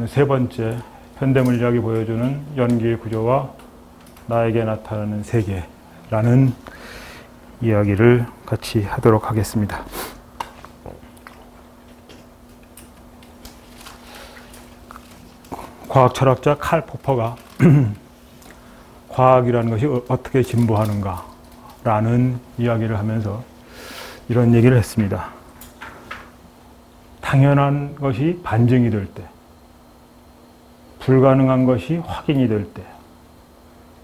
세 번째 현대물리학이 보여주는 연기의 구조와 나에게 나타나는 세계라는 이야기를 같이 하도록 하겠습니다. 과학 철학자 칼 포퍼가 과학이라는 것이 어떻게 진보하는가라는 이야기를 하면서 이런 얘기를 했습니다. 당연한 것이 반증이 될 때, 불가능한 것이 확인이 될 때,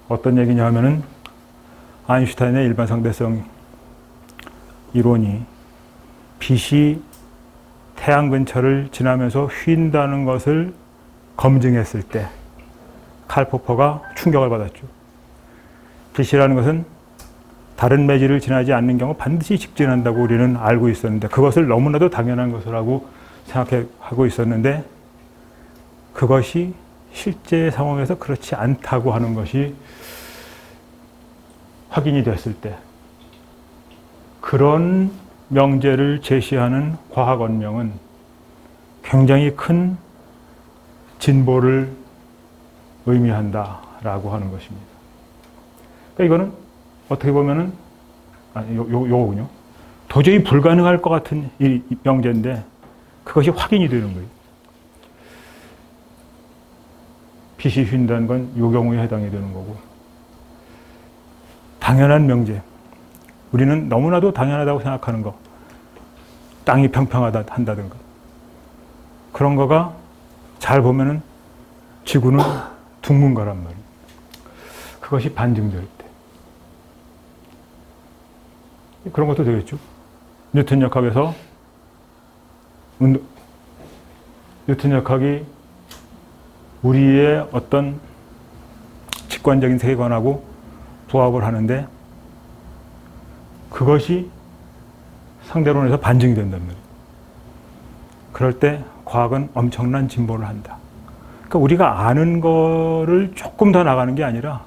어떤 얘기냐 하면은 아인슈타인의 일반 상대성 이론이 빛이 태양 근처를 지나면서 휜다는 것을 검증했을 때 칼 포퍼가 충격을 받았죠. 빛이라는 것은 다른 매질을 지나지 않는 경우 반드시 직진한다고 우리는 알고 있었는데, 그것을 너무나도 당연한 것이라고 생각하고 있었는데, 그것이 실제 상황에서 그렇지 않다고 하는 것이 확인이 됐을 때, 그런 명제를 제시하는 과학 원명은 굉장히 큰 진보를 의미한다라고 하는 것입니다. 그러니까 이거는 어떻게 보면은 요거군요. 도저히 불가능할 것 같은 이 명제인데 그것이 확인이 되는 거예요. 빛이 휜다는 건 이 경우에 해당이 되는 거고, 당연한 명제, 우리는 너무나도 당연하다고 생각하는 거, 땅이 평평하다 한다든가, 그런 거가 잘 보면은 지구는 둥근 거란 말이에요. 그것이 반증될 때. 그런 것도 되겠죠. 뉴턴 역학에서 뉴턴 역학이 우리의 어떤 직관적인 세계관하고 부합을 하는데 그것이 상대론에서 반증이 된단 말이에요. 그럴 때 과학은 엄청난 진보를 한다. 그러니까 우리가 아는 거를 조금 더 나가는 게 아니라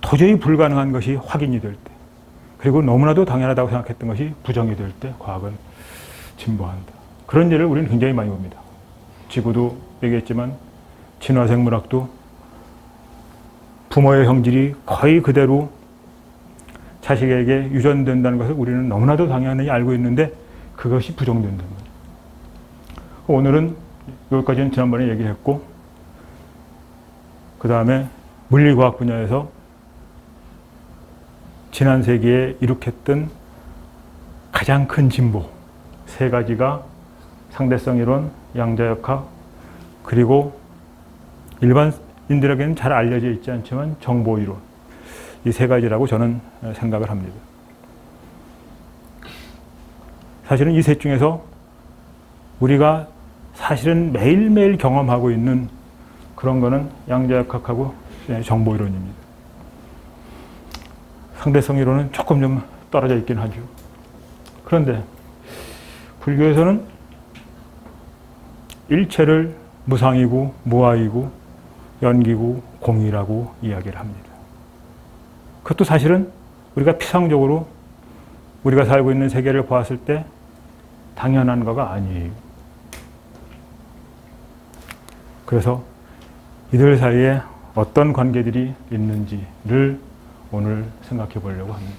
도저히 불가능한 것이 확인이 될 때, 그리고 너무나도 당연하다고 생각했던 것이 부정이 될 때 과학은 진보한다. 그런 예를 우리는 굉장히 많이 봅니다. 지구도 얘기했지만 진화생물학도 부모의 형질이 거의 그대로 자식에게 유전된다는 것을 우리는 너무나도 당연히 알고 있는데 그것이 부정된다는 거예요. 오늘은 여기까지는 지난번에 얘기했고, 그 다음에 물리과학 분야에서 지난 세기에 이룩했던 가장 큰 진보 세 가지가 상대성 이론, 양자역학, 그리고 일반인들에게는 잘 알려져 있지 않지만 정보 이론, 이 세 가지라고 저는 생각을 합니다. 사실은 이 셋 중에서 우리가 사실은 매일매일 경험하고 있는 그런 거는 양자역학하고 정보 이론입니다. 상대성 이론은 조금 좀 떨어져 있긴 하죠. 그런데 불교에서는 일체를 무상이고 무아이고 연기고 공이라고 이야기를 합니다. 그것도 사실은 우리가 피상적으로 우리가 살고 있는 세계를 보았을 때 당연한 거가 아니에요. 그래서 이들 사이에 어떤 관계들이 있는지를 오늘 생각해 보려고 합니다.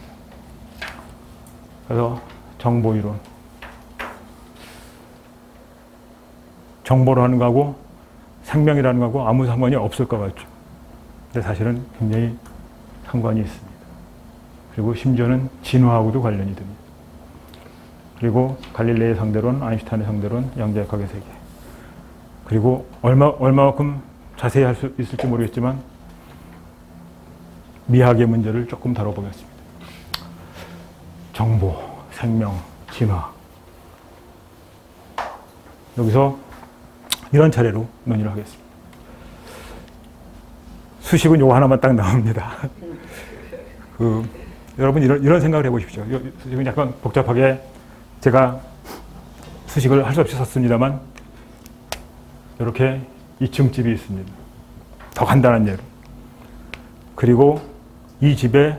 그래서 정보이론, 정보를 하는 거하고 생명이라는 거하고 아무 상관이 없을 것 같죠. 근데 사실은 굉장히 상관이 있습니다. 그리고 심지어는 진화하고도 관련이 됩니다. 그리고 갈릴레이의 상대론, 아인슈타인의 상대론, 양자역학의 세계, 그리고 얼마만큼 자세히 할 수 있을지 모르겠지만 미학의 문제를 조금 다뤄보겠습니다. 정보, 생명, 진화. 여기서 이런 차례로 논의를 하겠습니다. 수식은 요거 하나만 딱 나옵니다. 여러분 이런 생각을 해보십시오. 수식은 약간 복잡하게 제가 수식을 할 수 없이 썼습니다만, 이렇게 2층 집이 있습니다. 더 간단한 예로. 그리고 이 집에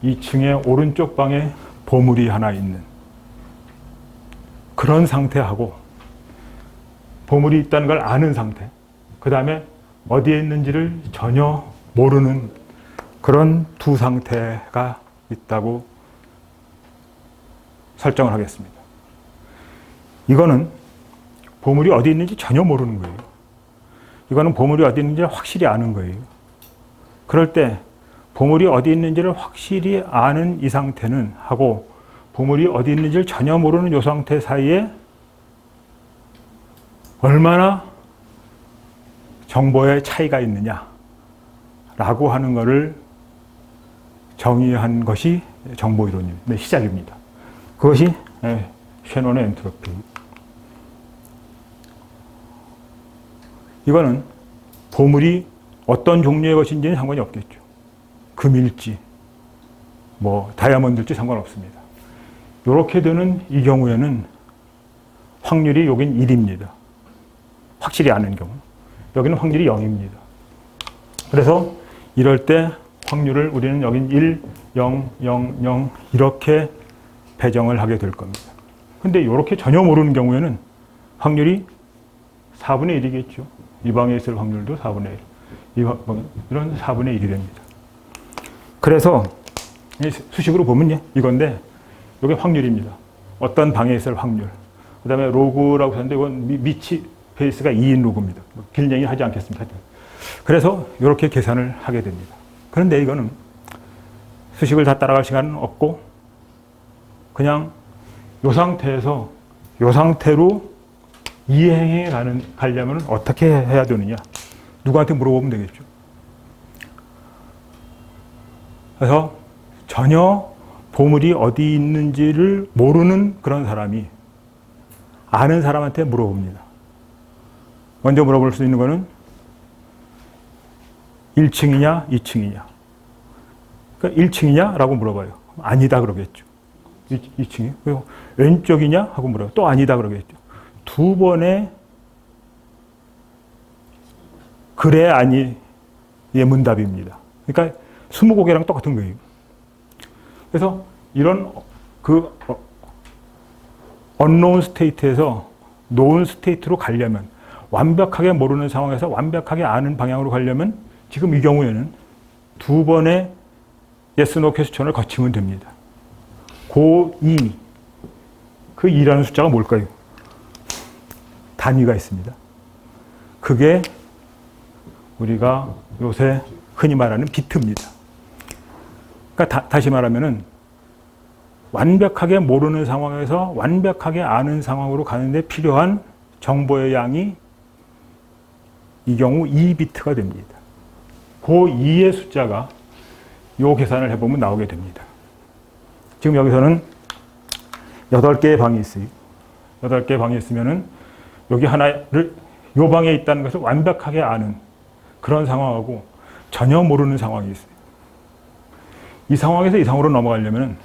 2층의 오른쪽 방에 보물이 하나 있는 그런 상태하고, 보물이 있다는 걸 아는 상태, 그 다음에 어디에 있는지를 전혀 모르는 그런 두 상태가 있다고 설정을 하겠습니다. 이거는 보물이 어디 있는지 전혀 모르는 거예요. 이거는 보물이 어디 있는지를 확실히 아는 거예요. 그럴 때 보물이 어디 있는지를 확실히 아는 이 상태는 하고 보물이 어디 있는지를 전혀 모르는 이 상태 사이에 얼마나 정보의 차이가 있느냐라고 하는 것을 정의한 것이 정보이론의 시작입니다. 그것이 셰논의 엔트로피. 이거는 보물이 어떤 종류의 것인지는 상관이 없겠죠. 금일지, 다이아몬드일지 상관없습니다. 이렇게 되는 이 경우에는 확률이 여긴 1입니다. 확실히 아는 경우. 여기는 확률이 0입니다. 그래서 이럴 때 확률을 우리는 여긴 1, 0, 0, 0 이렇게 배정을 하게 될 겁니다. 근데 이렇게 전혀 모르는 경우에는 확률이 4분의 1이겠죠. 이 방에 있을 확률도 4분의 1. 이런 4분의 1이 됩니다. 그래서 수식으로 보면 이건데 이게 확률입니다. 어떤 방에 있을 확률. 그 다음에 로그라고 하는데 이건 미치 베이스가 2인 로그입니다. 길 얘기 하지 않겠습니다. 그래서 이렇게 계산을 하게 됩니다. 그런데 이거는 수식을 다 따라갈 시간은 없고 그냥 이 상태에서 이 상태로 이행해 가려면 어떻게 해야 되느냐. 누구한테 물어보면 되겠죠. 그래서 전혀 보물이 어디 있는지를 모르는 그런 사람이 아는 사람한테 물어봅니다. 먼저 물어볼 수 있는 거는 1층이냐, 2층이냐. 그러니까 1층이냐? 라고 물어봐요. 아니다 그러겠죠. 2층이. 그리고 왼쪽이냐? 하고 물어요. 또 아니다 그러겠죠. 두 번의 그래, 아니의 문답입니다. 그러니까 20곡이랑 똑같은 거예요. 그래서 이런 unknown state에서 known state로 가려면 완벽하게 모르는 상황에서 완벽하게 아는 방향으로 가려면 지금 이 경우에는 두 번의 yes, no 퀘스천을 거치면 됩니다. 고2, 그 2라는 숫자가 뭘까요? 단위가 있습니다. 그게 우리가 요새 흔히 말하는 비트입니다. 그러니까 다시 말하면은 완벽하게 모르는 상황에서 완벽하게 아는 상황으로 가는데 필요한 정보의 양이 이 경우 2비트가 됩니다. 그 2의 숫자가 요 계산을 해보면 나오게 됩니다. 지금 여기서는 8개의 방이 있어요. 8개의 방이 있으면은 여기 하나를 요 방에 있다는 것을 완벽하게 아는 그런 상황하고 전혀 모르는 상황이 있어요. 이 상황에서 이 상황으로 넘어가려면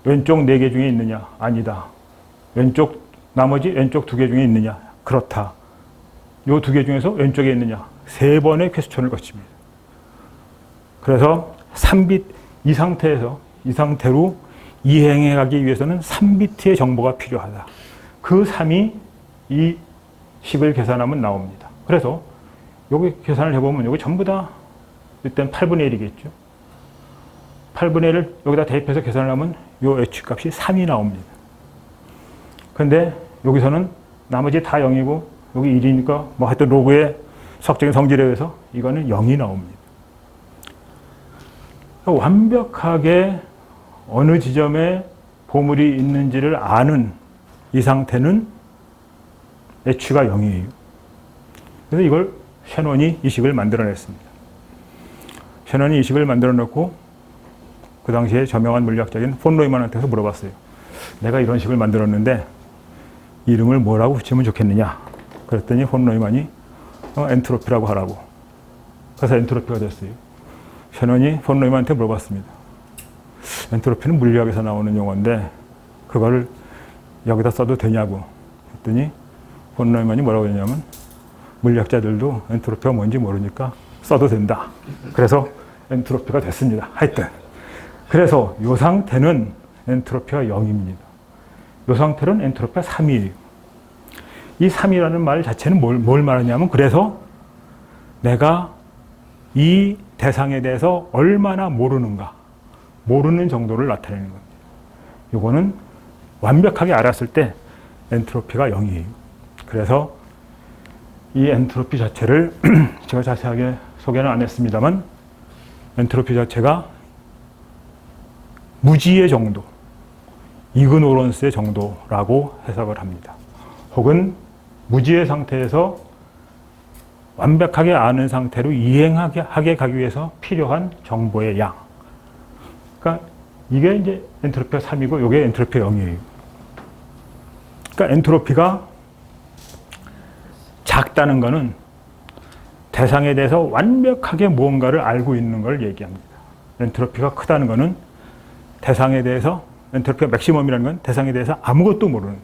왼쪽 4개 중에 있느냐? 아니다. 나머지 왼쪽 2개 중에 있느냐? 그렇다. 요 2개 중에서 왼쪽에 있느냐? 3번의 퀘스천을 거칩니다. 그래서 3비트, 이 상태로 이행해 가기 위해서는 3비트의 정보가 필요하다. 그 3이 이 식을 계산하면 나옵니다. 그래서 여기 계산을 해보면 여기 전부 다 일단 8분의 1이겠죠. 8분의 1을 여기다 대입해서 계산을 하면 요 H 값이 3이 나옵니다. 근데 여기서는 나머지 다 0이고 여기 1이니까 하여튼 로그의 수학적인 성질에 의해서 이거는 0이 나옵니다. 완벽하게 어느 지점에 보물이 있는지를 아는 이 상태는 H가 0이에요. 그래서 이걸 셰논이 이 식을 만들어냈습니다. 셰논이 이 식을 만들어 놓고 그 당시에 저명한 물리학자인 폰 노이만한테서 물어봤어요. 내가 이런 식을 만들었는데 이름을 뭐라고 붙이면 좋겠느냐. 그랬더니 폰 노이만이 엔트로피라고 하라고. 그래서 엔트로피가 됐어요. 셰논이 폰 노이만한테 물어봤습니다. 엔트로피는 물리학에서 나오는 용어인데 그거를 여기다 써도 되냐고. 그랬더니 폰 노이만이 뭐라고 했냐면 물리학자들도 엔트로피가 뭔지 모르니까 써도 된다. 그래서 엔트로피가 됐습니다. 하여튼. 그래서 이 상태는 엔트로피가 0입니다. 이 상태는 엔트로피가 3이에요. 이 3이라는 말 자체는 뭘 말하냐면, 그래서 내가 이 대상에 대해서 얼마나 모르는가, 모르는 정도를 나타내는 겁니다. 이거는 완벽하게 알았을 때 엔트로피가 0이에요. 그래서 이 엔트로피 자체를 제가 자세하게 소개는 안 했습니다만, 엔트로피 자체가 무지의 정도, 이그노런스의 정도라고 해석을 합니다. 혹은 무지의 상태에서 완벽하게 아는 상태로 이행하게 가기 위해서 필요한 정보의 양. 그러니까 이게 이제 엔트로피가 3이고 이게 엔트로피가 0이에요. 그러니까 엔트로피가 작다는 것은 대상에 대해서 완벽하게 무언가를 알고 있는 걸 얘기합니다. 엔트로피가 크다는 것은 대상에 대해서, 엔트로피가 맥시멈이라는 건 대상에 대해서 아무것도 모르는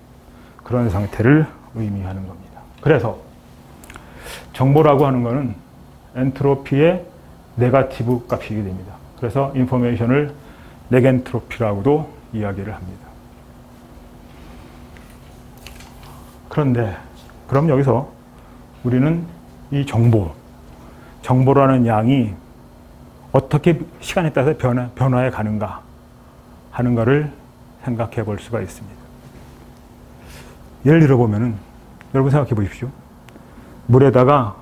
그런 상태를 의미하는 겁니다. 그래서 정보라고 하는 것은 엔트로피의 네거티브 값이게 됩니다. 그래서 인포메이션을 네겐트로피라고도 이야기를 합니다. 그런데 그럼 여기서 우리는 이 정보라는 양이 어떻게 시간에 따라서 변화해 가는가 하는 것을 생각해 볼 수가 있습니다. 예를 들어보면은, 여러분 생각해 보십시오. 물에다가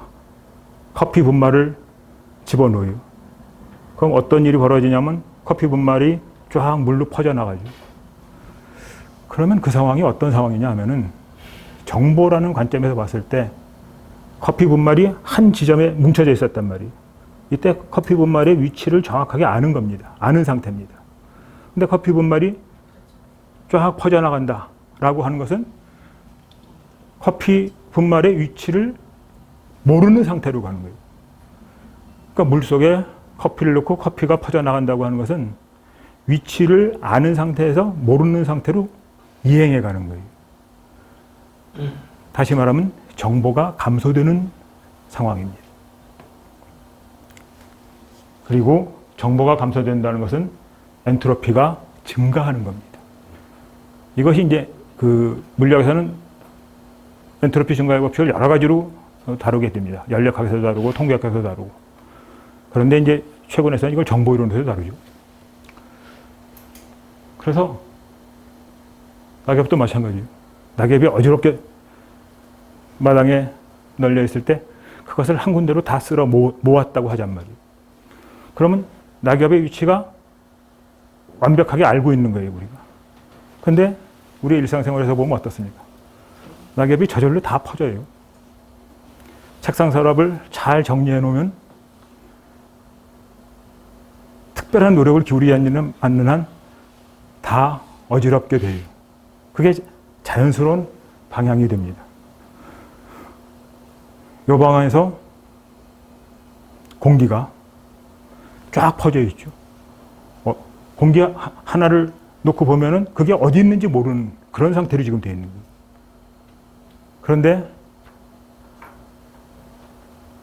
커피 분말을 집어넣어요. 그럼 어떤 일이 벌어지냐면 커피 분말이 쫙 물로 퍼져나가죠. 그러면 그 상황이 어떤 상황이냐 하면은, 정보라는 관점에서 봤을 때 커피 분말이 한 지점에 뭉쳐져 있었단 말이에요. 이때 커피 분말의 위치를 정확하게 아는 겁니다. 아는 상태입니다. 근데 커피 분말이 쫙 퍼져나간다라고 하는 것은 커피 분말의 위치를 모르는 상태로 가는 거예요. 그러니까 물속에 커피를 넣고 커피가 퍼져나간다고 하는 것은 위치를 아는 상태에서 모르는 상태로 이행해 가는 거예요. 다시 말하면 정보가 감소되는 상황입니다. 그리고 정보가 감소된다는 것은 엔트로피가 증가하는 겁니다. 이것이 이제 그 물리학에서는 엔트로피 증가의 법칙을 여러 가지로 다루게 됩니다. 연력학에서 다루고 통계학에서 다루고. 그런데 이제 최근에서는 이걸 정보이론에서 다루죠. 그래서 낙엽도 마찬가지예요. 낙엽이 어지럽게 마당에 널려 있을 때 그것을 한 군데로 다 쓸어 모았다고 하잔 말이에요. 그러면 낙엽의 위치가 완벽하게 알고 있는 거예요, 우리가. 근데 우리 일상생활에서 보면 어떻습니까? 낙엽이 저절로 다 퍼져요. 책상 서랍을 잘 정리해 놓으면 특별한 노력을 기울이지 않는 한 다 어지럽게 돼요. 그게 자연스러운 방향이 됩니다. 이 방향에서 공기가 쫙 퍼져 있죠. 공기 하나를 놓고 보면은 그게 어디 있는지 모르는 그런 상태로 지금 되어 있는 거예요. 그런데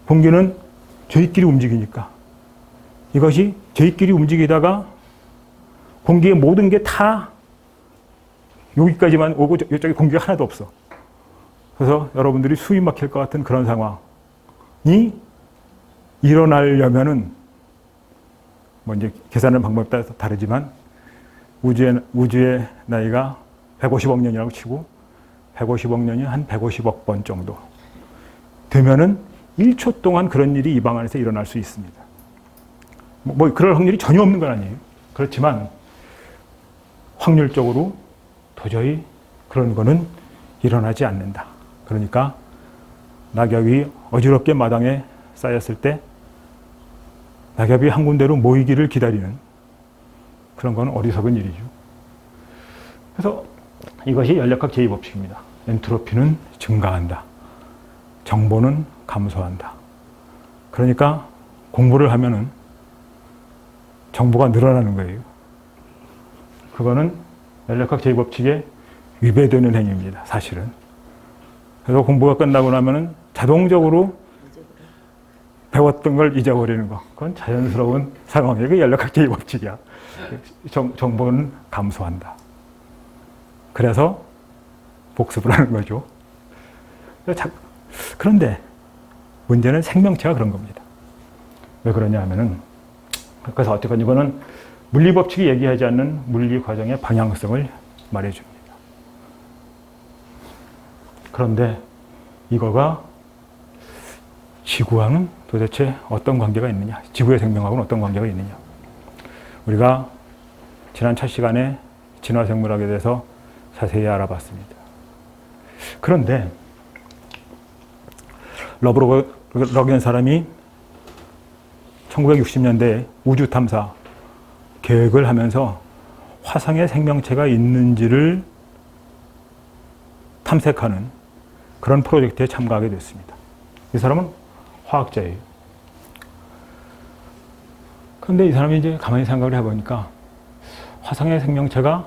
공기는 저희끼리 움직이니까 이것이 저희끼리 움직이다가 공기의 모든 게 다 여기까지만 오고 이쪽에 공기가 하나도 없어. 그래서 여러분들이 숨이 막힐 것 같은 그런 상황이 일어나려면은 뭐 이제 계산하는 방법에 따라서 다르지만 우주의 나이가 150억 년이라고 치고 150억 년이 한 150억 번 정도 되면은 1초 동안 그런 일이 이 방 안에서 일어날 수 있습니다. 뭐 그럴 확률이 전혀 없는 건 아니에요. 그렇지만 확률적으로 도저히 그런 거는 일어나지 않는다. 그러니까 낙엽이 어지럽게 마당에 쌓였을 때 낙엽이 한 군데로 모이기를 기다리는 그런 건 어리석은 일이죠. 그래서 이것이 연력학 제2법칙입니다. 엔트로피는 증가한다. 정보는 감소한다. 그러니까 공부를 하면은 정보가 늘어나는 거예요. 그거는 연력학 제2법칙에 위배되는 행위입니다. 사실은. 그래서 공부가 끝나고 나면은 자동적으로 배웠던 걸 잊어버리는 거. 그건 자연스러운 상황이에요. 그 연력학 제2법칙이야. 정보는 감소한다. 그래서 복습을 하는 거죠. 그런데 문제는 생명체가 그런 겁니다. 왜 그러냐 하면은, 그래서 어쨌건 이거는 물리법칙이 얘기하지 않는 물리 과정의 방향성을 말해줍니다. 그런데 이거가 지구와는 도대체 어떤 관계가 있느냐? 지구의 생명하고는 어떤 관계가 있느냐? 우리가 지난 첫 시간에 진화생물학에 대해서 자세히 알아봤습니다. 그런데 러브로겐 사람이 1960년대에 우주 탐사 계획을 하면서 화성에 생명체가 있는지를 탐색하는 그런 프로젝트에 참가하게 됐습니다. 이 사람은 화학자예요. 그런데 이 사람이 이제 가만히 생각을 해보니까 화성의 생명체가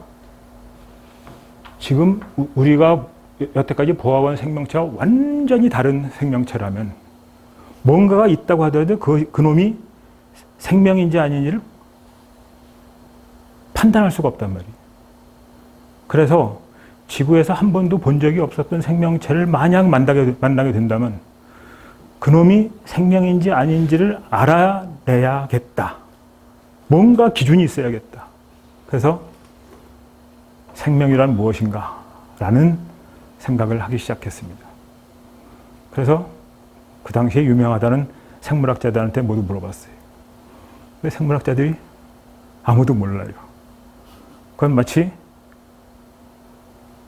지금 우리가 여태까지 보아온 생명체와 완전히 다른 생명체라면 뭔가가 있다고 하더라도 그놈이 생명인지 아닌지를 판단할 수가 없단 말이에요. 그래서 지구에서 한 번도 본 적이 없었던 생명체를 만약 만나게 된다면 그놈이 생명인지 아닌지를 알아내야겠다. 뭔가 기준이 있어야겠다. 그래서 생명이란 무엇인가? 라는 생각을 하기 시작했습니다. 그래서 그 당시에 유명하다는 생물학자들한테 모두 물어봤어요. 근데 생물학자들이 아무도 몰라요. 그건 마치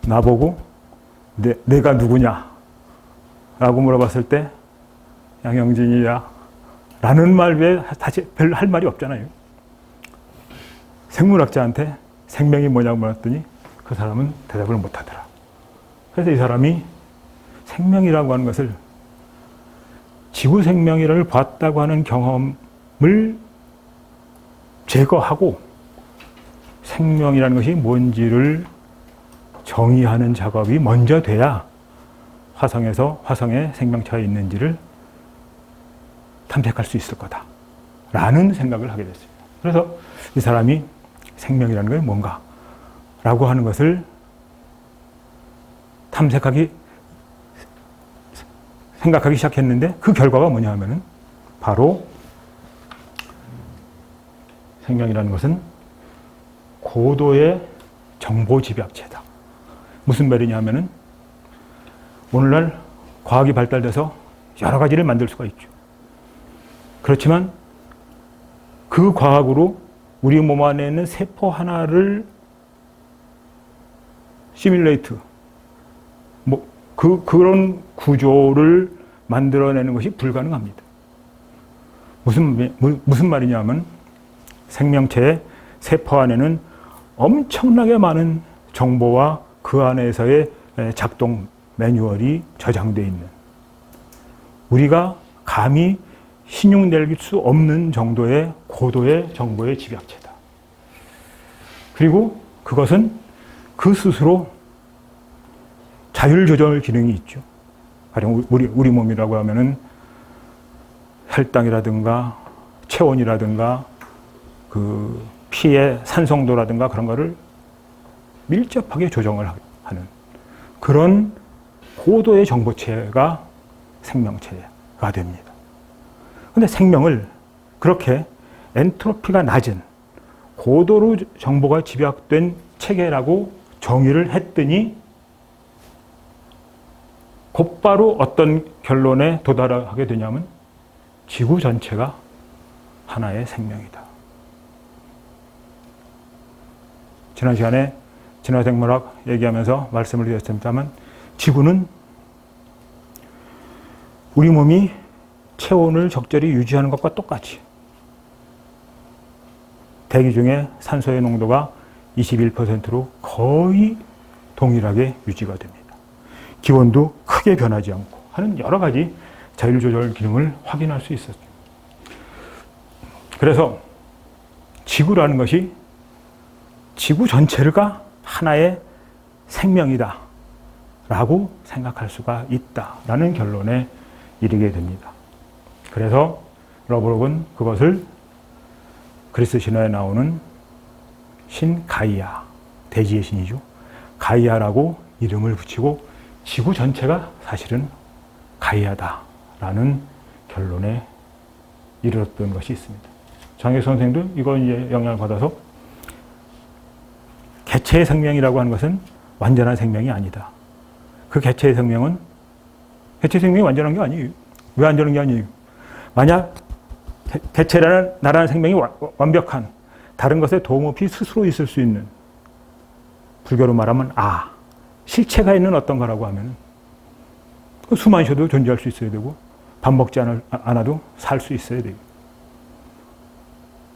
나보고 내가 누구냐? 라고 물어봤을 때 양영진이야 라는 말 외에 다시 별 할 말이 없잖아요. 생물학자한테 생명이 뭐냐고 물었더니 그 사람은 대답을 못하더라. 그래서 이 사람이 생명이라고 하는 것을 지구 생명이를 봤다고 하는 경험을 제거하고 생명이라는 것이 뭔지를 정의하는 작업이 먼저 돼야 화성에 생명체가 있는지를 탐색할 수 있을 거다라는 생각을 하게 됐습니다. 그래서 이 사람이 생명이라는 게 뭔가 라고 하는 것을 생각하기 시작했는데 그 결과가 뭐냐 하면은 바로 생명이라는 것은 고도의 정보 집약체다. 무슨 말이냐 하면은 오늘날 과학이 발달돼서 여러 가지를 만들 수가 있죠. 그렇지만 그 과학으로 우리 몸 안에 있는 세포 하나를 시뮬레이트, 그런 구조를 만들어내는 것이 불가능합니다. 무슨 말이냐면 생명체의 세포 안에는 엄청나게 많은 정보와 그 안에서의 작동 매뉴얼이 저장되어 있는, 우리가 감히 신용낼 수 없는 정도의 고도의 정보의 집약체다. 그리고 그것은 그 스스로 자율 조절 기능이 있죠. 가령 우리 몸이라고 하면은 혈당이라든가 체온이라든가 그 피의 산성도라든가 그런 거를 밀접하게 조정을 하는 그런 고도의 정보체가 생명체가 됩니다. 그런데 생명을 그렇게 엔트로피가 낮은 고도로 정보가 집약된 체계라고 정의를 했더니 곧바로 어떤 결론에 도달하게 되냐면 지구 전체가 하나의 생명이다. 지난 시간에 진화생물학 얘기하면서 말씀을 드렸습니다만 지구는 우리 몸이 체온을 적절히 유지하는 것과 똑같이 대기 중에 산소의 농도가 21%로 거의 동일하게 유지가 됩니다. 기온도 크게 변하지 않고 하는 여러 가지 자율조절 기능을 확인할 수 있었죠. 그래서 지구라는 것이 지구 전체가 하나의 생명이다 라고 생각할 수가 있다라는 결론에 이르게 됩니다. 그래서 러브록은 그것을 그리스 신화에 나오는 신 가이아, 대지의 신이죠. 가이아라고 이름을 붙이고 지구 전체가 사실은 가해하다라는 결론에 이르렀던 것이 있습니다. 장혁 선생도 이거 이제 영향을 받아서 개체의 생명이라고 하는 것은 완전한 생명이 아니다. 그 개체의 생명이 완전한 게 아니에요. 왜 완전한 게 아니에요? 만약 개체라는 나라는 생명이 완벽한 다른 것에 도움 없이 스스로 있을 수 있는, 불교로 말하면 실체가 있는 어떤 거라고 하면 숨만 쉬어도 존재할 수 있어야 되고 밥 먹지 않아도 살 수 있어야 돼요.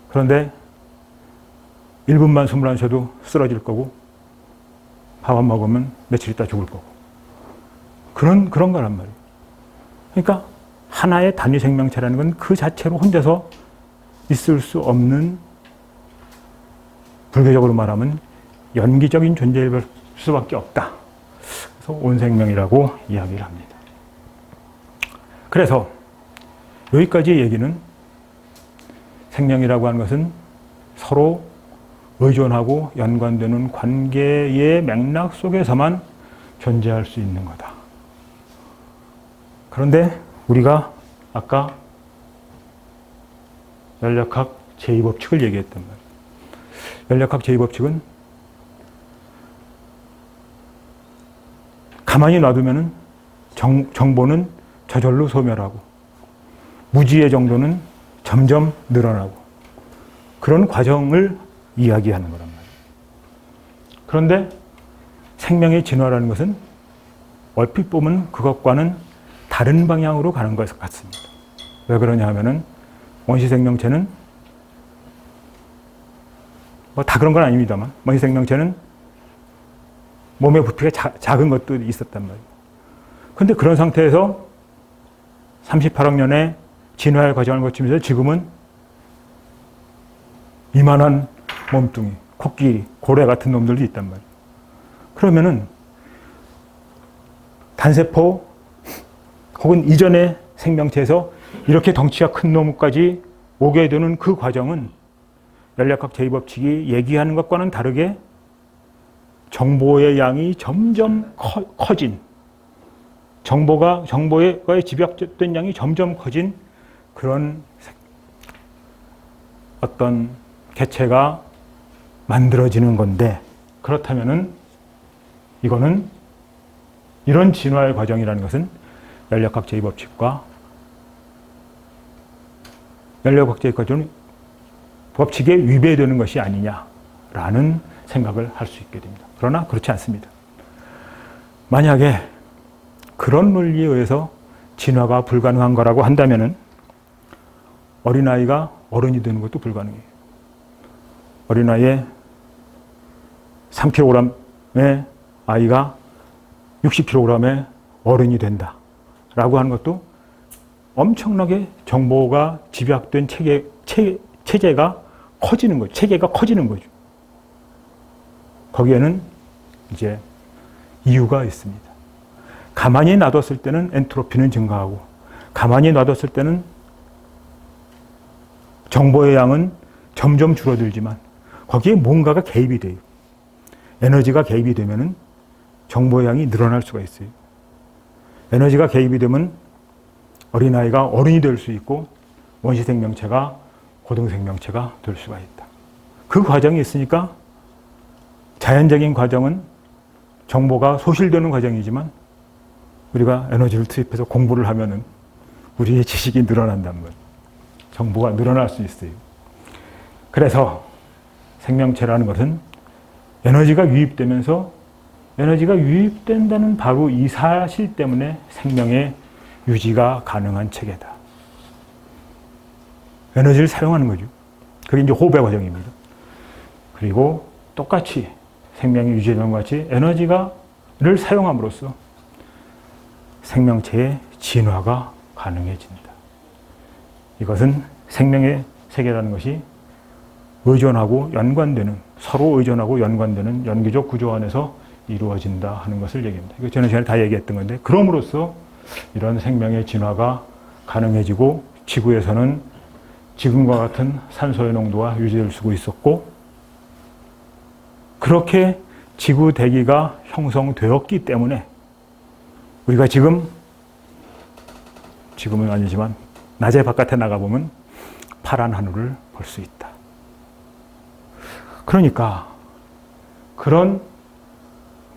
그런데 1분만 숨을 안 쉬어도 쓰러질 거고 밥 안 먹으면 며칠 있다 죽을 거고 그런 거란 말이에요. 그러니까 하나의 단위 생명체라는 건 그 자체로 혼자서 있을 수 없는, 불교적으로 말하면 연기적인 존재일 수밖에 없다. 그래서 온생명이라고 이야기를 합니다. 그래서 여기까지의 얘기는 생명이라고 하는 것은 서로 의존하고 연관되는 관계의 맥락 속에서만 존재할 수 있는 거다. 그런데 우리가 아까 연력학 제2법칙을 얘기했단 말이에요. 연력학 제2법칙은 가만히 놔두면 정보는 저절로 소멸하고 무지의 정도는 점점 늘어나고 그런 과정을 이야기하는 거란 말이에요. 그런데 생명의 진화라는 것은 얼핏 보면 그것과는 다른 방향으로 가는 것 같습니다. 왜 그러냐 하면은 원시 생명체는 다 그런 건 아닙니다만 원시 생명체는 몸의 부피가 작은 것도 있었단 말이에요. 그런데 그런 상태에서 38억 년의 진화의 과정을 거치면서 지금은 이만한 몸뚱이, 코끼리, 고래 같은 놈들도 있단 말이에요. 그러면은 단세포 혹은 이전의 생명체에서 이렇게 덩치가 큰 놈까지 오게 되는 그 과정은 연력학 제2법칙이 얘기하는 것과는 다르게 정보의 양이 점점 커진, 정보에 집약된 양이 점점 커진 그런 어떤 개체가 만들어지는 건데, 그렇다면은 이거는 이런 진화의 과정이라는 것은 연력학 제2법칙과 연력학 제2법칙에 위배되는 것이 아니냐라는 생각을 할 수 있게 됩니다. 그러나 그렇지 않습니다. 만약에 그런 논리에 의해서 진화가 불가능한 거라고 한다면은 어린아이가 어른이 되는 것도 불가능해요. 어린아이의 3kg의 아이가 60kg의 어른이 된다 라고 하는 것도 엄청나게 정보가 집약된 체계가 커지는 거죠. 체계가 커지는 거죠. 거기에는 이제 이유가 있습니다. 가만히 놔뒀을 때는 엔트로피는 증가하고 가만히 놔뒀을 때는 정보의 양은 점점 줄어들지만 거기에 뭔가가 개입이 돼요. 에너지가 개입이 되면은 정보의 양이 늘어날 수가 있어요. 에너지가 개입이 되면 어린아이가 어른이 될 수 있고 원시 생명체가 고등 생명체가 될 수가 있다. 그 과정이 있으니까 자연적인 과정은 정보가 소실되는 과정이지만 우리가 에너지를 투입해서 공부를 하면은 우리의 지식이 늘어난단 말이에요. 정보가 늘어날 수 있어요. 그래서 생명체라는 것은 에너지가 유입되면서 에너지가 유입된다는 바로 이 사실 때문에 생명의 유지가 가능한 체계다. 에너지를 사용하는 거죠. 그게 이제 호흡의 과정입니다. 그리고 똑같이 생명이 유지되는 것 같이 에너지를 사용함으로써 생명체의 진화가 가능해진다. 이것은 생명의 세계라는 것이 의존하고 연관되는, 서로 의존하고 연관되는 연기적 구조 안에서 이루어진다 하는 것을 얘기합니다. 이거 저는 전에 다 얘기했던 건데, 그럼으로써 이런 생명의 진화가 가능해지고 지구에서는 지금과 같은 산소의 농도가 유지될 수 있었고, 그렇게 지구 대기가 형성되었기 때문에 우리가 지금 지금은 아니지만 낮에 바깥에 나가보면 파란 하늘을 볼 수 있다. 그러니까 그런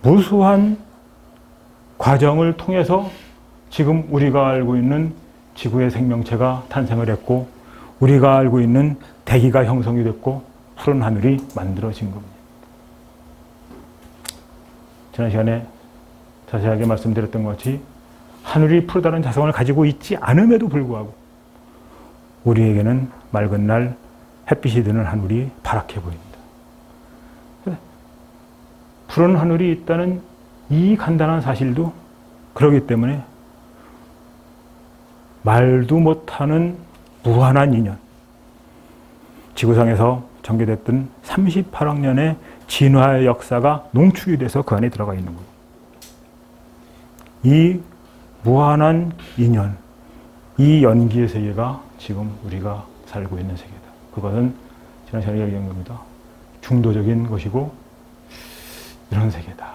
무수한 과정을 통해서 지금 우리가 알고 있는 지구의 생명체가 탄생을 했고 우리가 알고 있는 대기가 형성이 됐고 푸른 하늘이 만들어진 겁니다. 지난 시간에 자세하게 말씀드렸던 것 같이 하늘이 푸르다는 자성을 가지고 있지 않음에도 불구하고 우리에게는 맑은 날 햇빛이 드는 하늘이 파랗게 보입니다. 푸른 하늘이 있다는 이 간단한 사실도 그러기 때문에 말도 못하는 무한한 인연, 지구상에서 전개됐던 38억 년의 진화의 역사가 농축이 돼서 그 안에 들어가 있는 거예요. 이 무한한 인연, 이 연기의 세계가 지금 우리가 살고 있는 세계다. 그것은 지난 시간에 얘기한 겁니다. 중도적인 것이고 이런 세계다.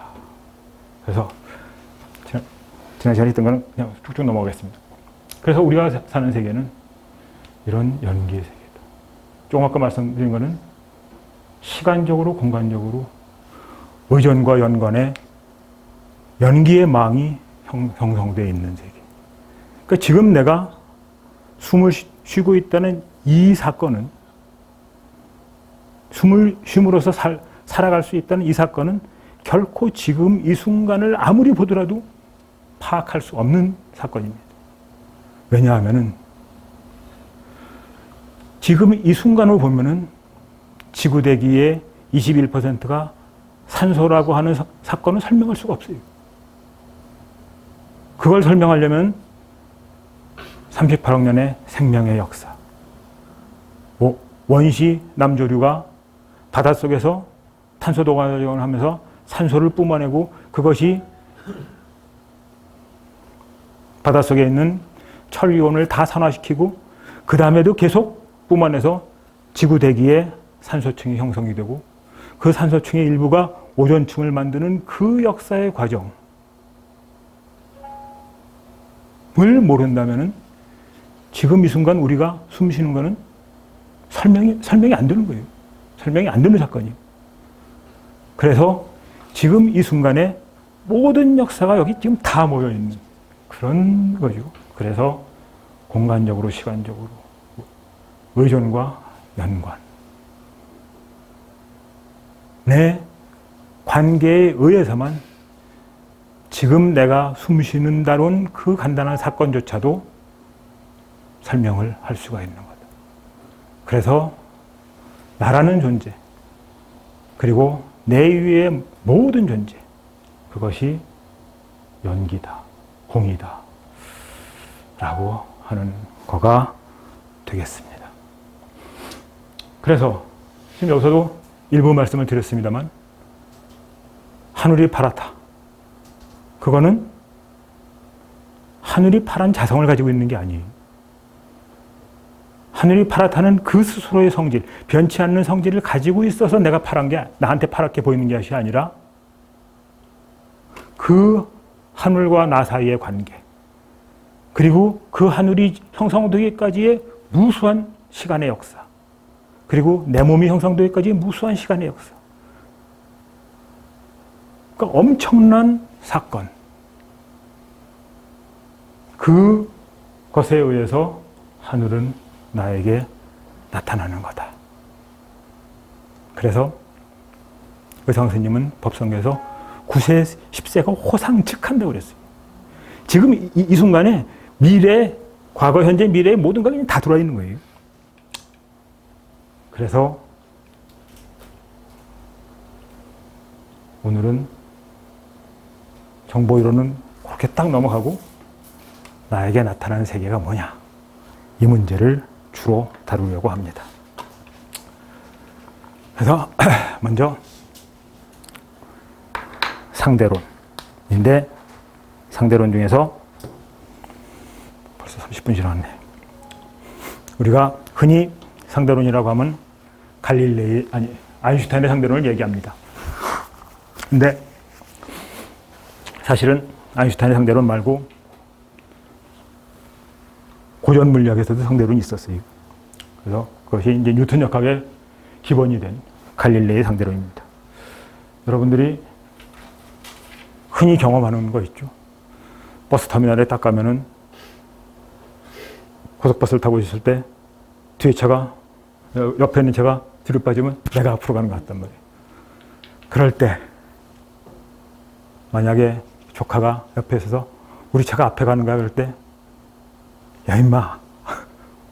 그래서 지난 시간에 있던 거는 그냥 쭉쭉 넘어가겠습니다. 그래서 우리가 사는 세계는 이런 연기의 세계다. 조금 아까 말씀드린 거는 시간적으로 공간적으로 의존과 연관의 연기의 망이 형성되어 있는 세계. 그러니까 지금 내가 숨을 쉬고 있다는 이 사건은 숨을 쉼으로써 살아갈 수 있다는 이 사건은 결코 지금 이 순간을 아무리 보더라도 파악할 수 없는 사건입니다. 왜냐하면은 지금 이 순간을 보면은 지구 대기의 21%가 산소라고 하는 사건은 설명할 수가 없어요. 그걸 설명하려면 38억 년의 생명의 역사, 원시 남조류가 바닷속에서 탄소 도가정을 하면서 산소를 뿜어내고 그것이 바닷속에 있는 철이온을 다 산화시키고 그 다음에도 계속 뿜어내서 지구 대기에 산소층이 형성이 되고 그 산소층의 일부가 오존층을 만드는 그 역사의 과정을 모른다면은 지금 이 순간 우리가 숨 쉬는 거는 설명이 안 되는 거예요. 설명이 안 되는 사건이에요. 그래서 지금 이 순간에 모든 역사가 여기 지금 다 모여 있는 그런 거죠. 그래서 공간적으로 시간적으로 의존과 연관 내 관계에 의해서만 지금 내가 숨 쉬는다는 그 간단한 사건조차도 설명을 할 수가 있는 거다. 그래서 나라는 존재 그리고 내 위의 모든 존재 그것이 연기다, 공이다 라고 하는 거가 되겠습니다. 그래서 지금 여기서도 일부 말씀을 드렸습니다만 하늘이 파랗다. 그거는 하늘이 파란 자성을 가지고 있는 게 아니에요. 하늘이 파랗다는 그 스스로의 성질, 변치 않는 성질을 가지고 있어서 내가 파란 게 나한테 파랗게 보이는 것이 아니라 그 하늘과 나 사이의 관계 그리고 그 하늘이 형성되기까지의 무수한 시간의 역사 그리고 내 몸이 형성되기까지의 무수한 시간의 역사 그러니까 엄청난 사건 그것에 의해서 하늘은 나에게 나타나는 거다. 그래서 의사 선생님은 법성에서 9세, 10세가 호상즉한다고 그랬어요. 지금 이 순간에 미래, 과거, 현재, 미래의 모든 것이 다 들어와 있는 거예요. 그래서 오늘은 정보이론은 그렇게 딱 넘어가고 나에게 나타나는 세계가 뭐냐 이 문제를 주로 다루려고 합니다. 그래서 먼저 상대론인데 상대론 중에서 벌써 30분 지났네. 우리가 흔히 상대론이라고 하면 아인슈타인의 상대론을 얘기합니다. 근데 사실은 아인슈타인의 상대론 말고 고전 물리학에서도 상대론이 있었어요. 그래서 그것이 이제 뉴턴 역학의 기본이 된 갈릴레이의 상대론입니다. 여러분들이 흔히 경험하는 거 있죠. 버스 터미널에 딱 가면은 고속버스를 타고 있을 때 뒤에 차가, 옆에 있는 차가 뒤로 빠지면 내가 앞으로 가는 것 같단 말이에요. 그럴 때 만약에 조카가 옆에 있어서 우리 차가 앞에 가는 거야 그럴 때 야 임마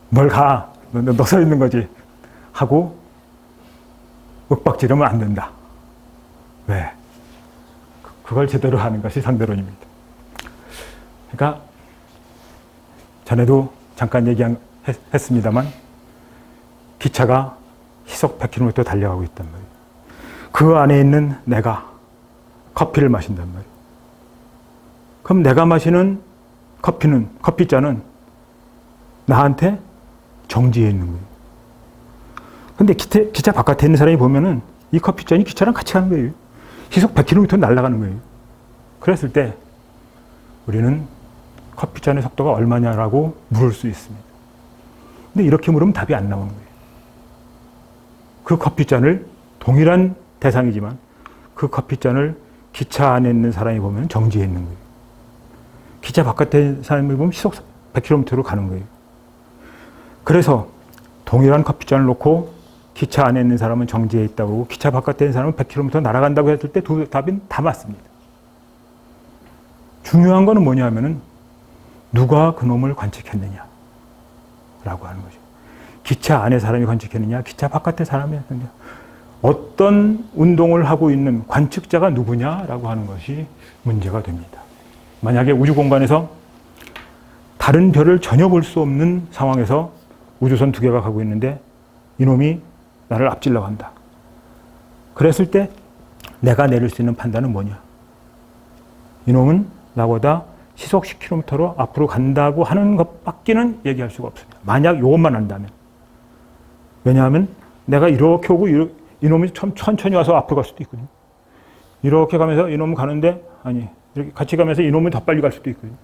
뭘 가? 너 서 있는 거지 하고 윽박지르면 안 된다. 왜? 그걸 제대로 하는 것이 상대론입니다. 그러니까 전에도 잠깐 얘기했습니다만 기차가 시속 100km 달려가고 있단 말이에요. 그 안에 있는 내가 커피를 마신단 말이에요. 그럼 내가 마시는 커피잔은 나한테 정지해 있는 거예요. 근데 기차 바깥에 있는 사람이 보면은 이 커피잔이 기차랑 같이 가는 거예요. 시속 100km 날아가는 거예요. 그랬을 때 우리는 커피잔의 속도가 얼마냐라고 물을 수 있습니다. 근데 이렇게 물으면 답이 안 나오는 거예요. 그 커피잔을 동일한 대상이지만 그 커피잔을 기차 안에 있는 사람이 보면 정지해 있는 거예요. 기차 바깥에 있는 사람이 보면 시속 100km로 가는 거예요. 그래서 동일한 커피잔을 놓고 기차 안에 있는 사람은 정지해 있다고 그러고 기차 바깥에 있는 사람은 100km 날아간다고 했을 때 두 답은 다 맞습니다. 중요한 거는 뭐냐 하면은 누가 그놈을 관측했느냐 라고 하는 거죠. 기차 안에 사람이 관측했느냐, 기차 바깥에 사람이 했느냐, 어떤 운동을 하고 있는 관측자가 누구냐라고 하는 것이 문제가 됩니다. 만약에 우주 공간에서 다른 별을 전혀 볼 수 없는 상황에서 우주선 2개가 가고 있는데 이놈이 나를 앞질러 간다. 그랬을 때 내가 내릴 수 있는 판단은 뭐냐? 이놈은 나보다 시속 10km로 앞으로 간다고 하는 것밖에는 얘기할 수가 없습니다. 만약 이것만 안다면. 왜냐하면 내가 이렇게 오고 이놈이 천천히 와서 앞으로 갈 수도 있거든요. 이렇게 가면서 이놈은 가는데 아니 이렇게 같이 가면서 이놈은 더 빨리 갈 수도 있거든요.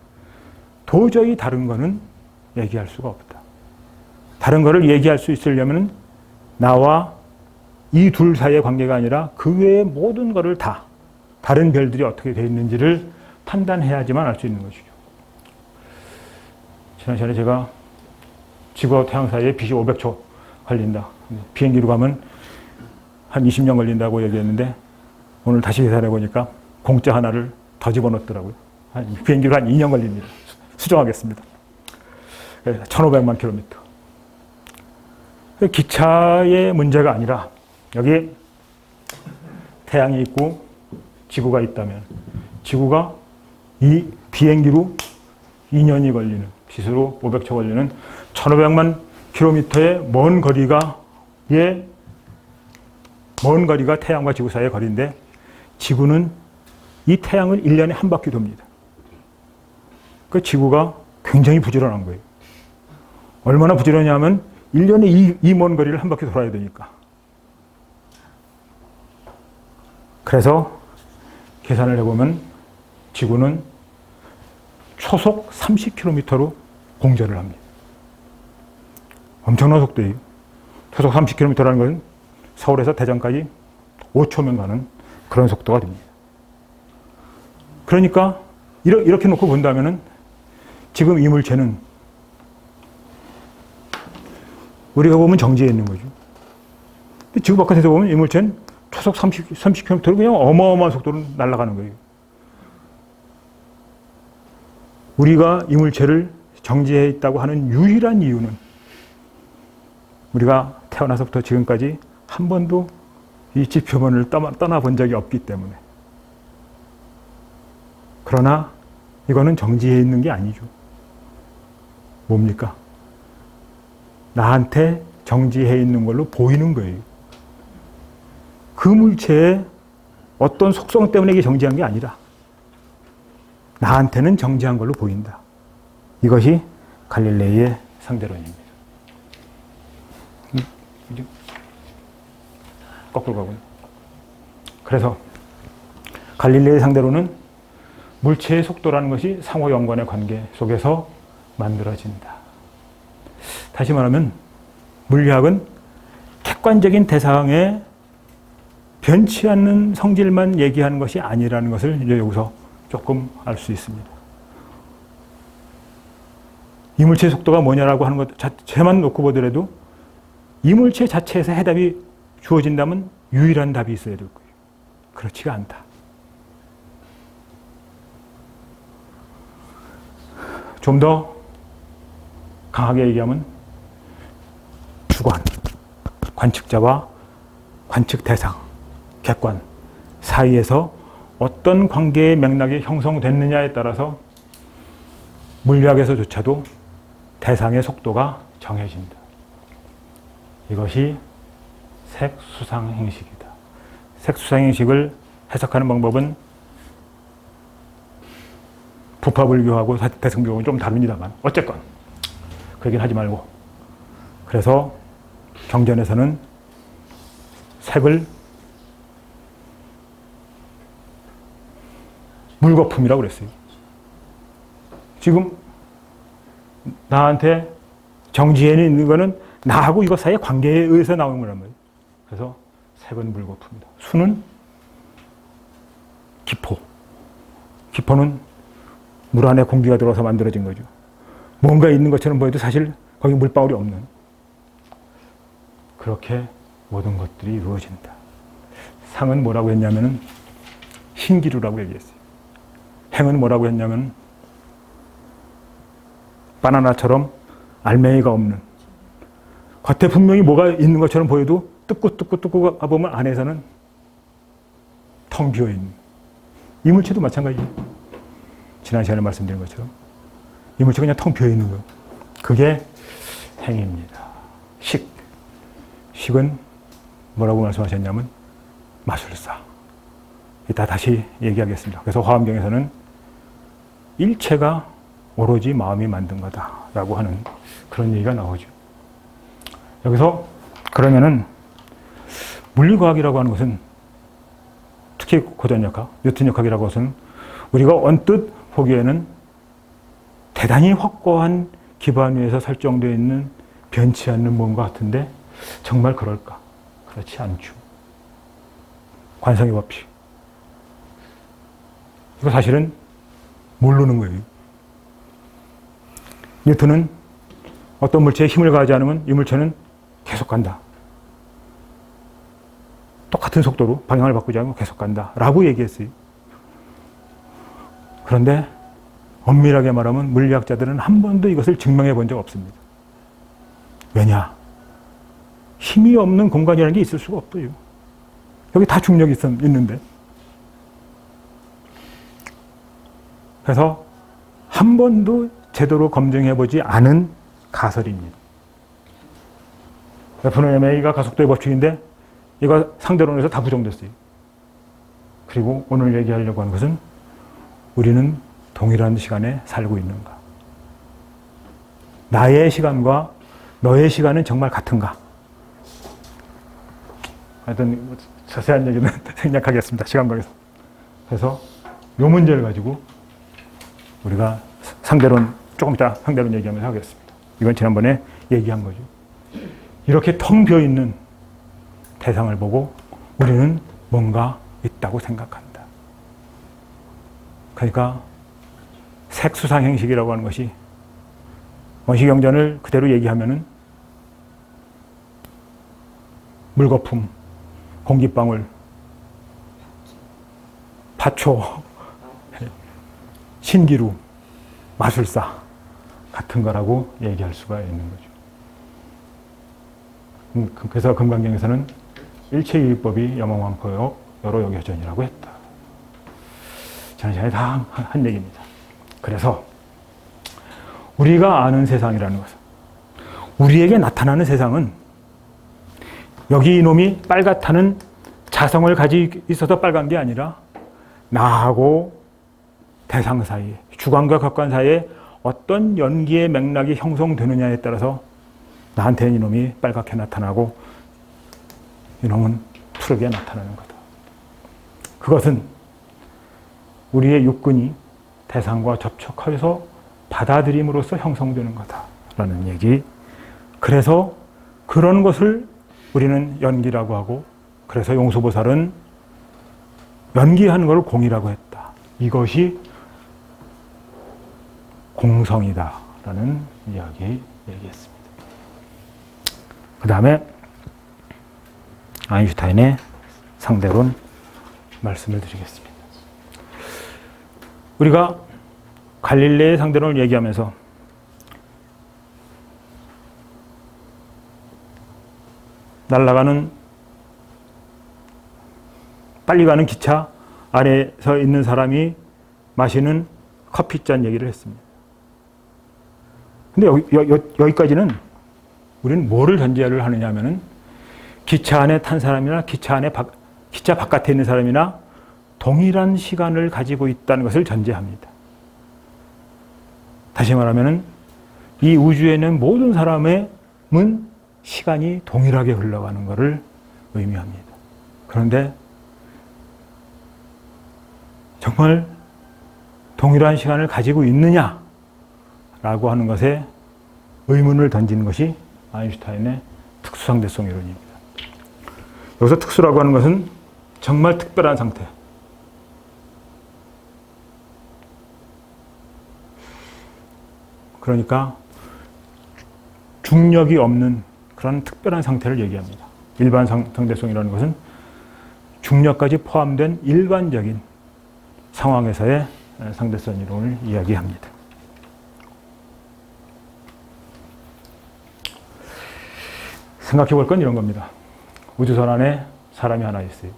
도저히 다른 거는 얘기할 수가 없다. 다른 거를 얘기할 수 있으려면 나와 이 둘 사이의 관계가 아니라 그 외의 모든 거를 다 다른 별들이 어떻게 되어 있는지를 판단해야지만 알 수 있는 것이죠. 지난 시간에 제가 지구와 태양 사이에 빛이 500초 걸린다. 비행기로 가면 한 20년 걸린다고 얘기했는데 오늘 다시 계산해 보니까 공짜 하나를 더 집어넣더라고요. 비행기로 한 2년 걸립니다. 수정하겠습니다. 1500만 킬로미터. 기차의 문제가 아니라 여기 태양이 있고 지구가 있다면 지구가 이 비행기로 2년이 걸리는 빛으로 500초 걸리는 1500만 킬로미터의 먼 거리가 태양과 지구 사이의 거리인데 지구는 이 태양을 1년에 한 바퀴 돕니다. 그 지구가 굉장히 부지런한 거예요. 얼마나 부지런하냐면 1년에 이 먼 거리를 한 바퀴 돌아야 되니까. 그래서 계산을 해보면 지구는 초속 30km로 공전을 합니다. 엄청난 속도예요. 초속 30km라는 것은 서울에서 대전까지 5초면 가는 그런 속도가 됩니다. 그러니까 이렇게 놓고 본다면은 지금 이 물체는 우리가 보면 정지해 있는 거죠. 근데 지구 바깥에서 보면 이 물체는 초속 30km로 그냥 어마어마한 속도로 날아가는 거예요. 우리가 이 물체를 정지해 있다고 하는 유일한 이유는 우리가 태어나서부터 지금까지 한 번도 이 지표면을 떠나본 적이 없기 때문에. 그러나 이거는 정지해 있는 게 아니죠. 뭡니까? 나한테 정지해 있는 걸로 보이는 거예요. 그 물체의 어떤 속성 때문에 이게 정지한 게 아니라 나한테는 정지한 걸로 보인다. 이것이 갈릴레이의 상대론입니다. 거꾸로 가고요. 그래서 갈릴레이의 상대론은 물체의 속도라는 것이 상호 연관의 관계 속에서 만들어진다. 다시 말하면 물리학은 객관적인 대상에 변치 않는 성질만 얘기하는 것이 아니라는 것을 이제 여기서 조금 알 수 있습니다. 이물체의 속도가 뭐냐라고 하는 것 자체만 놓고 보더라도 이물체 자체에서 해답이 주어진다면 유일한 답이 있어야 될 거예요. 그렇지가 않다. 좀 더 강하게 얘기하면 주관, 관측자와 관측 대상, 객관 사이에서 어떤 관계의 맥락이 형성됐느냐에 따라서 물리학에서조차도 대상의 속도가 정해진다. 이것이 색수상행식이다. 색수상행식을 해석하는 방법은 부파불교하고 대승교하고 좀 다릅니다만 어쨌건 그 얘기는 하지 말고, 그래서 경전에서는 색을 물거품이라고 그랬어요. 지금 나한테 정지에 있는 거는 나하고 이것 사이의 관계에 의해서 나오는 거란 말이에요. 그래서 색은 물거품이다. 수는 기포. 기포는 물 안에 공기가 들어서 만들어진 거죠. 뭔가 있는 것처럼 보여도 사실 거기 물방울이 없는. 그렇게 모든 것들이 이루어진다. 상은 뭐라고 했냐면은 신기루라고 얘기했어요. 행은 뭐라고 했냐면 바나나처럼 알맹이가 없는, 겉에 분명히 뭐가 있는 것처럼 보여도 뜯고 가보면 안에서는 텅 비어있는. 이물체도 마찬가지예요. 지난 시간에 말씀드린 것처럼 이물체가 그냥 텅 비어있는 거예요. 그게 행입니다. 식은 뭐라고 말씀하셨냐면 마술사. 이따 다시 얘기하겠습니다. 그래서 화엄경에서는 일체가 오로지 마음이 만든 거다라고 하는 그런 얘기가 나오죠. 여기서 그러면은 물리과학이라고 하는 것은, 특히 고전역학, 뉴턴역학이라고 것은 우리가 언뜻 보기에는 대단히 확고한 기반 위에서 설정되어 있는 변치 않는 뭔가 같은데 정말 그럴까? 그렇지 않죠. 관성의 법칙. 이거 사실은 모르는 거예요. 뉴턴은 어떤 물체에 힘을 가하지 않으면 이 물체는 계속 간다. 똑같은 속도로 방향을 바꾸지 않으면 계속 간다. 라고 얘기했어요. 그런데 엄밀하게 말하면 물리학자들은 한 번도 이것을 증명해 본 적 없습니다. 왜냐? 힘이 없는 공간이라는 게 있을 수가 없어요. 여기 다 중력이 있는데. 그래서 한 번도 제대로 검증해 보지 않은 가설입니다. F/ma가 가속도의 법칙인데 이거 상대론에서 다 부정됐어요. 그리고 오늘 얘기하려고 하는 것은 우리는 동일한 시간에 살고 있는가? 나의 시간과 너의 시간은 정말 같은가? 하여튼 자세한 얘기는 생략하겠습니다. 시간 관계에서. 그래서 이 문제를 가지고 우리가 상대론, 조금 이따 상대론 얘기하면서 하겠습니다. 이건 지난번에 얘기한 거죠. 이렇게 텅 비어있는 대상을 보고 우리는 뭔가 있다고 생각한다. 그러니까 색수상행식이라고 하는 것이, 원시경전을 그대로 얘기하면은 물거품, 공기방울, 파초, 신기루, 마술사 같은 거라고 얘기할 수가 있는 거죠. 그래서 금강경에서는 일체유의법이 영원왕포요 여러 여겨전이라고 했다. 지난 시간에 다 한 얘기입니다. 그래서 우리가 아는 세상이라는 것은, 우리에게 나타나는 세상은 여기 이놈이 빨갛다는 자성을 가지고 있어서 빨간 게 아니라 나하고 대상 사이에, 주관과 객관 사이에 어떤 연기의 맥락이 형성되느냐에 따라서 나한테는 이놈이 빨갛게 나타나고 이놈은 푸르게 나타나는 거다. 그것은 우리의 육근이 대상과 접촉하여서 받아들임으로써 형성되는 거다라는 얘기 그래서 그런 것을 우리는 연기라고 하고, 그래서 용서보살은 연기하는 것을 공이라고 했다. 이것이 공성이다라는 이야기 얘기했습니다. 그 다음에 아인슈타인의 상대론 말씀을 드리겠습니다. 우리가 갈릴레의 상대론을 얘기하면서 날아가는 빨리 가는 기차 안에서 있는 사람이 마시는 커피잔 얘기를 했습니다. 근데 여기까지는 우리는 뭐를 전제를 하느냐 하면은 기차 안에 탄 사람이나 기차 바깥에 있는 사람이나 동일한 시간을 가지고 있다는 것을 전제합니다. 다시 말하면은 이 우주에 있는 모든 사람의 시간이 동일하게 흘러가는 것을 의미합니다. 그런데 정말 동일한 시간을 가지고 있느냐라고 하는 것에 의문을 던지는 것이 아인슈타인의 특수상대성 이론입니다. 여기서 특수라고 하는 것은 정말 특별한 상태. 그러니까 중력이 없는 그런 특별한 상태를 얘기합니다. 일반 상대성이라는 것은 중력까지 포함된 일반적인 상황에서의 상대성 이론을 이야기합니다. 생각해 볼 건 이런 겁니다. 우주선 안에 사람이 하나 있어요.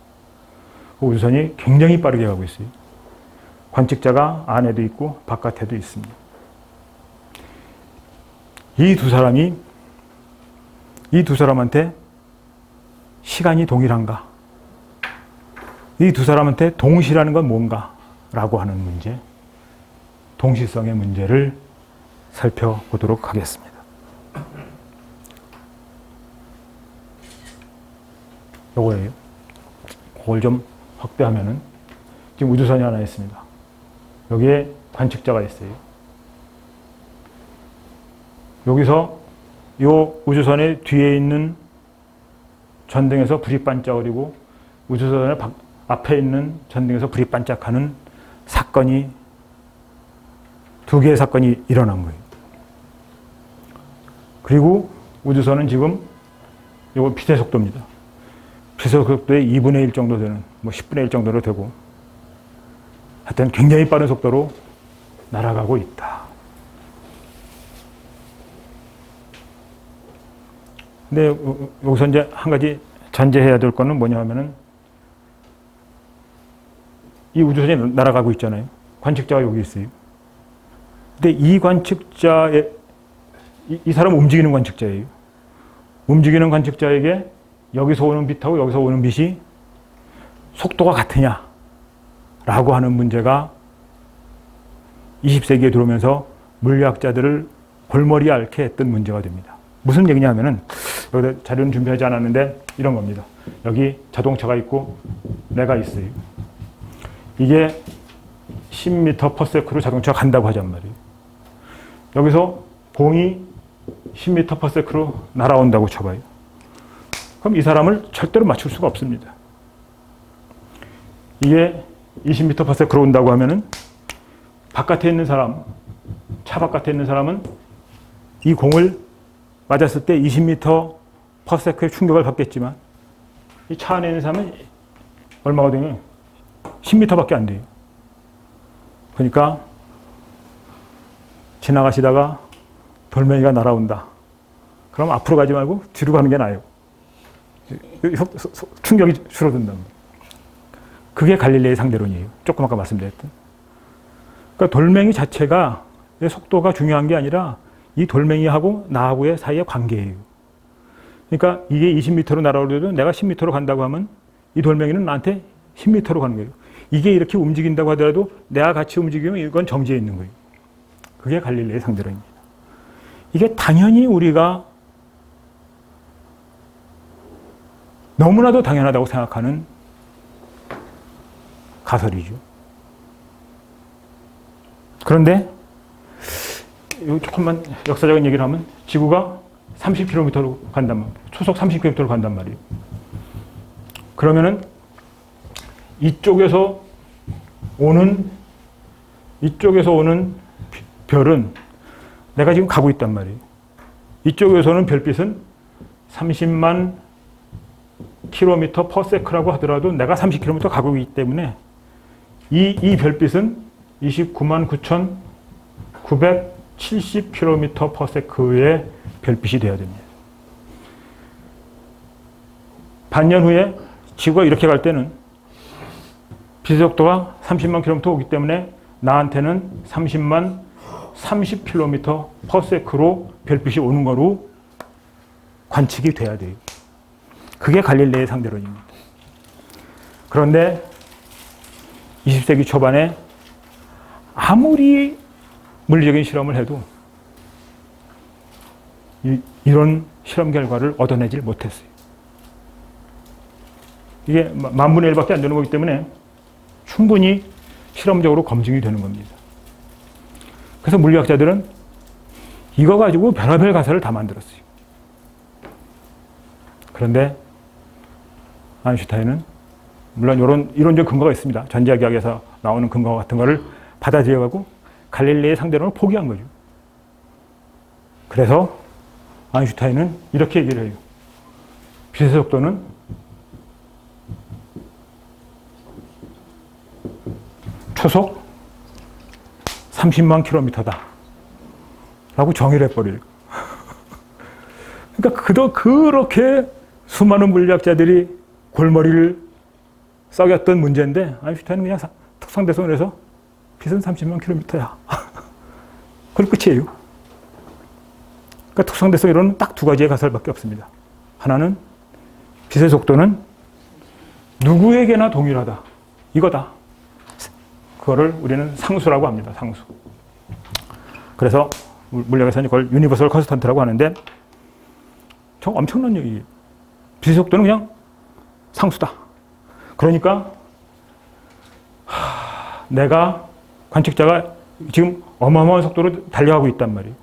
그 우주선이 굉장히 빠르게 가고 있어요. 관측자가 안에도 있고 바깥에도 있습니다. 이 두 사람한테 시간이 동일한가? 이 두 사람한테 동시라는 건 뭔가? 라고 하는 문제, 동시성의 문제를 살펴보도록 하겠습니다. 요거예요. 그걸 좀 확대하면은 지금 우주선이 하나 있습니다. 여기에 관측자가 있어요. 여기서 이 우주선의 뒤에 있는 전등에서 불이 반짝거리고 우주선의 앞에 있는 전등에서 불이 반짝하는 사건이, 두 개의 사건이 일어난 거예요. 그리고 우주선은 지금 이거 빛의 속도입니다. 빛의 속도의 2분의 1 정도 되는, 10분의 1 정도로 되고, 하여튼 굉장히 빠른 속도로 날아가고 있다. 근데 여기서 이제 한 가지 전제해야 될 거는 뭐냐 하면은 이 우주선이 날아가고 있잖아요. 관측자가 여기 있어요. 근데 이 관측자의, 이 사람 움직이는 관측자예요. 움직이는 관측자에게 여기서 오는 빛하고 여기서 오는 빛이 속도가 같으냐? 라고 하는 문제가 20세기에 들어오면서 물리학자들을 골머리 앓게 했던 문제가 됩니다. 무슨 얘기냐 하면은, 여기다 자료는 준비하지 않았는데 이런 겁니다. 여기 자동차가 있고 내가 있어요. 이게 10m/s로 자동차가 간다고 하잔 말이에요. 여기서 공이 10m/s로 날아온다고 쳐봐요. 그럼 이 사람을 절대로 맞출 수가 없습니다. 이게 20m/s로 온다고 하면은 바깥에 있는 사람, 차 바깥에 있는 사람은 이 공을 맞았을 때 20m/s의 충격을 받겠지만 이 차 안에 있는 사람은 얼마가 되냐? 10m밖에 안 돼요. 그러니까 지나가시다가 돌멩이가 날아온다. 그럼 앞으로 가지 말고 뒤로 가는 게 나아요. 충격이 줄어든다. 그게 갈릴레의 상대론이에요. 조금 아까 말씀드렸던. 그러니까 돌멩이 자체가 속도가 중요한 게 아니라 이 돌멩이하고 나하고의 사이의 관계예요. 그러니까 이게 20m로 날아오려도 내가 10m로 간다고 하면 이 돌멩이는 나한테 10m로 가는 거예요. 이게 이렇게 움직인다고 하더라도 내가 같이 움직이면 이건 정지해 있는 거예요. 그게 갈릴레의 상대론입니다. 이게 당연히 우리가 너무나도 당연하다고 생각하는 가설이죠. 그런데 조금만 역사적인 얘기를 하면 지구가 30km로 간단 말이에요. 초속 30km로 간단 말이에요. 그러면은 이쪽에서 오는 별은 내가 지금 가고 있단 말이에요. 이쪽에서는 별빛은 30만 km per sec라고 하더라도 내가 30km 가고 있기 때문에 이 별빛은 29만 9,970km per sec의 별빛이 되어야 됩니다. 반년 후에 지구가 이렇게 갈 때는 빛의 속도가 30만 km 오기 때문에 나한테는 30km per sec로 별빛이 오는 거로 관측이 돼야 돼요. 그게 갈릴레의 상대론입니다. 그런데 20세기 초반에 아무리 물리적인 실험을 해도 이런 실험 결과를 얻어내지 못했어요. 이게 만분의 1밖에 안 되는 거기 때문에 충분히 실험적으로 검증이 되는 겁니다. 그래서 물리학자들은 이거 가지고 별의별 가설을 다 만들었어요. 그런데 아인슈타인은 물론 이런 이론적 근거가 있습니다. 전자기학에서 나오는 근거 같은 거를 받아들여가고 갈릴레의 상대론을 포기한 거죠. 그래서 아인슈타인은 이렇게 얘기를 해요. 빛의 속도는 초속 30만 킬로미터다 라고 정의를 해버려요. 그러니까 그렇게 수많은 물리학자들이 골머리를 썩였던 문제인데 아인슈타인은 그냥 특성대성을 해서 빛은 30만 킬로미터야. 그럼 끝이에요. 그러니까 특성대성 이론은 딱 두 가지의 가설밖에 없습니다. 하나는 빛의 속도는 누구에게나 동일하다. 이거다. 그거를 우리는 상수라고 합니다. 상수. 그래서 물리학에서는 그걸 유니버설 컨스턴트라고 하는데 저 엄청난 얘기예요. 빛의 속도는 그냥 상수다. 그러니까 내가 관측자가 지금 어마어마한 속도로 달려가고 있단 말이에요.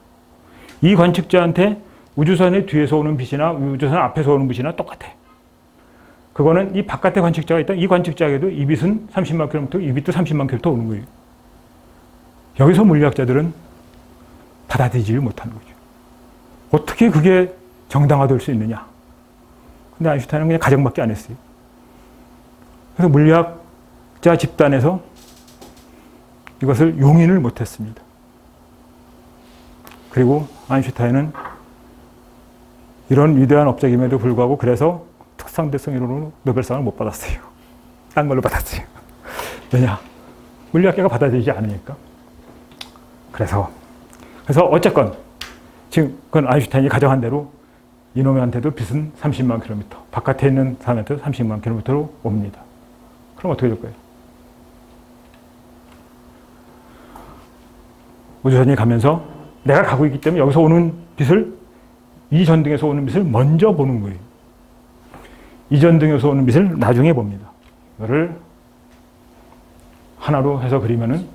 이 관측자한테 우주선의 뒤에서 오는 빛이나 우주선 앞에서 오는 빛이나 똑같아. 그거는 이 바깥에 관측자가 있다. 이 관측자에게도 이 빛은 30만 킬로미터, 이 빛도 30만 킬로미터 오는 거예요. 여기서 물리학자들은 받아들이지를 못하는 거죠. 어떻게 그게 정당화될 수 있느냐. 근데 아인슈타인은 그냥 가정밖에 안 했어요. 그래서 물리학자 집단에서 이것을 용인을 못했습니다. 그리고 아인슈타인은 이런 위대한 업적임에도 불구하고 그래서 특성대성 이론으로 노벨상을 못 받았어요. 딴 걸로 받았어요. 왜냐? 물리학계가 받아들이지 않으니까. 그래서 어쨌건 지금 그건 아인슈타인이 가정한 대로 이놈한테도 빛은 30만 킬로미터, 바깥에 있는 사람한테도 30만 킬로미터로 옵니다. 그럼 어떻게 될 거예요? 우주선이 가면서 내가 가고 있기 때문에 여기서 오는 빛을, 이 전등에서 오는 빛을 먼저 보는 거예요. 이 전등에서 오는 빛을 나중에 봅니다. 이거를 하나로 해서 그리면은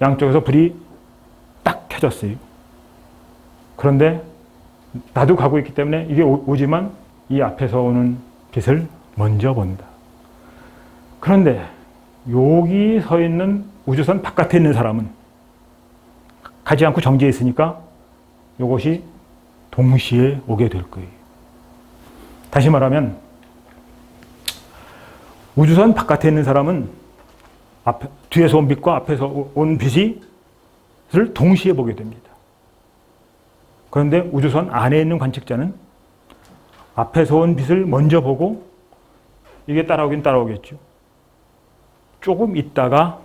양쪽에서 불이 딱 켜졌어요. 그런데 나도 가고 있기 때문에 이게 오지만 이 앞에서 오는 빛을 먼저 본다. 그런데 여기 서 있는 우주선 바깥에 있는 사람은 가지 않고 정지해 있으니까 이것이 동시에 오게 될 거예요. 다시 말하면 우주선 바깥에 있는 사람은 뒤에서 온 빛과 앞에서 온 빛을 동시에 보게 됩니다. 그런데 우주선 안에 있는 관측자는 앞에서 온 빛을 먼저 보고 이게 따라오긴 따라오겠죠. 조금 있다가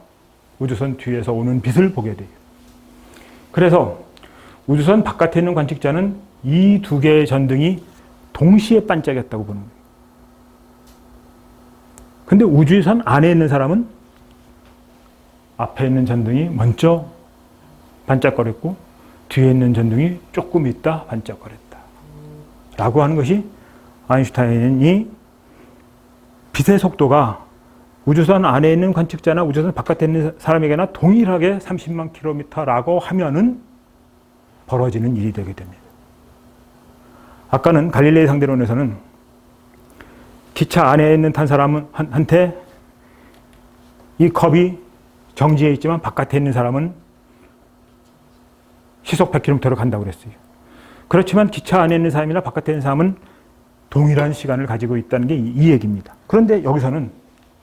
우주선 뒤에서 오는 빛을 보게 돼요. 그래서 우주선 바깥에 있는 관측자는 이 두 개의 전등이 동시에 반짝였다고 보는 거예요. 근데 우주선 안에 있는 사람은 앞에 있는 전등이 먼저 반짝거렸고 뒤에 있는 전등이 조금 있다 반짝거렸다 라고 하는 것이 아인슈타인이 빛의 속도가 우주선 안에 있는 관측자나 우주선 바깥에 있는 사람에게나 동일하게 30만 킬로미터라고 하면은 벌어지는 일이 되게 됩니다. 아까는 갈릴레이 상대론에서는 기차 안에 있는 탄 사람한테 이 컵이 정지해 있지만 바깥에 있는 사람은 시속 100km로 간다고 그랬어요. 그렇지만 기차 안에 있는 사람이나 바깥에 있는 사람은 동일한 시간을 가지고 있다는 게 이 얘기입니다. 그런데 여기서는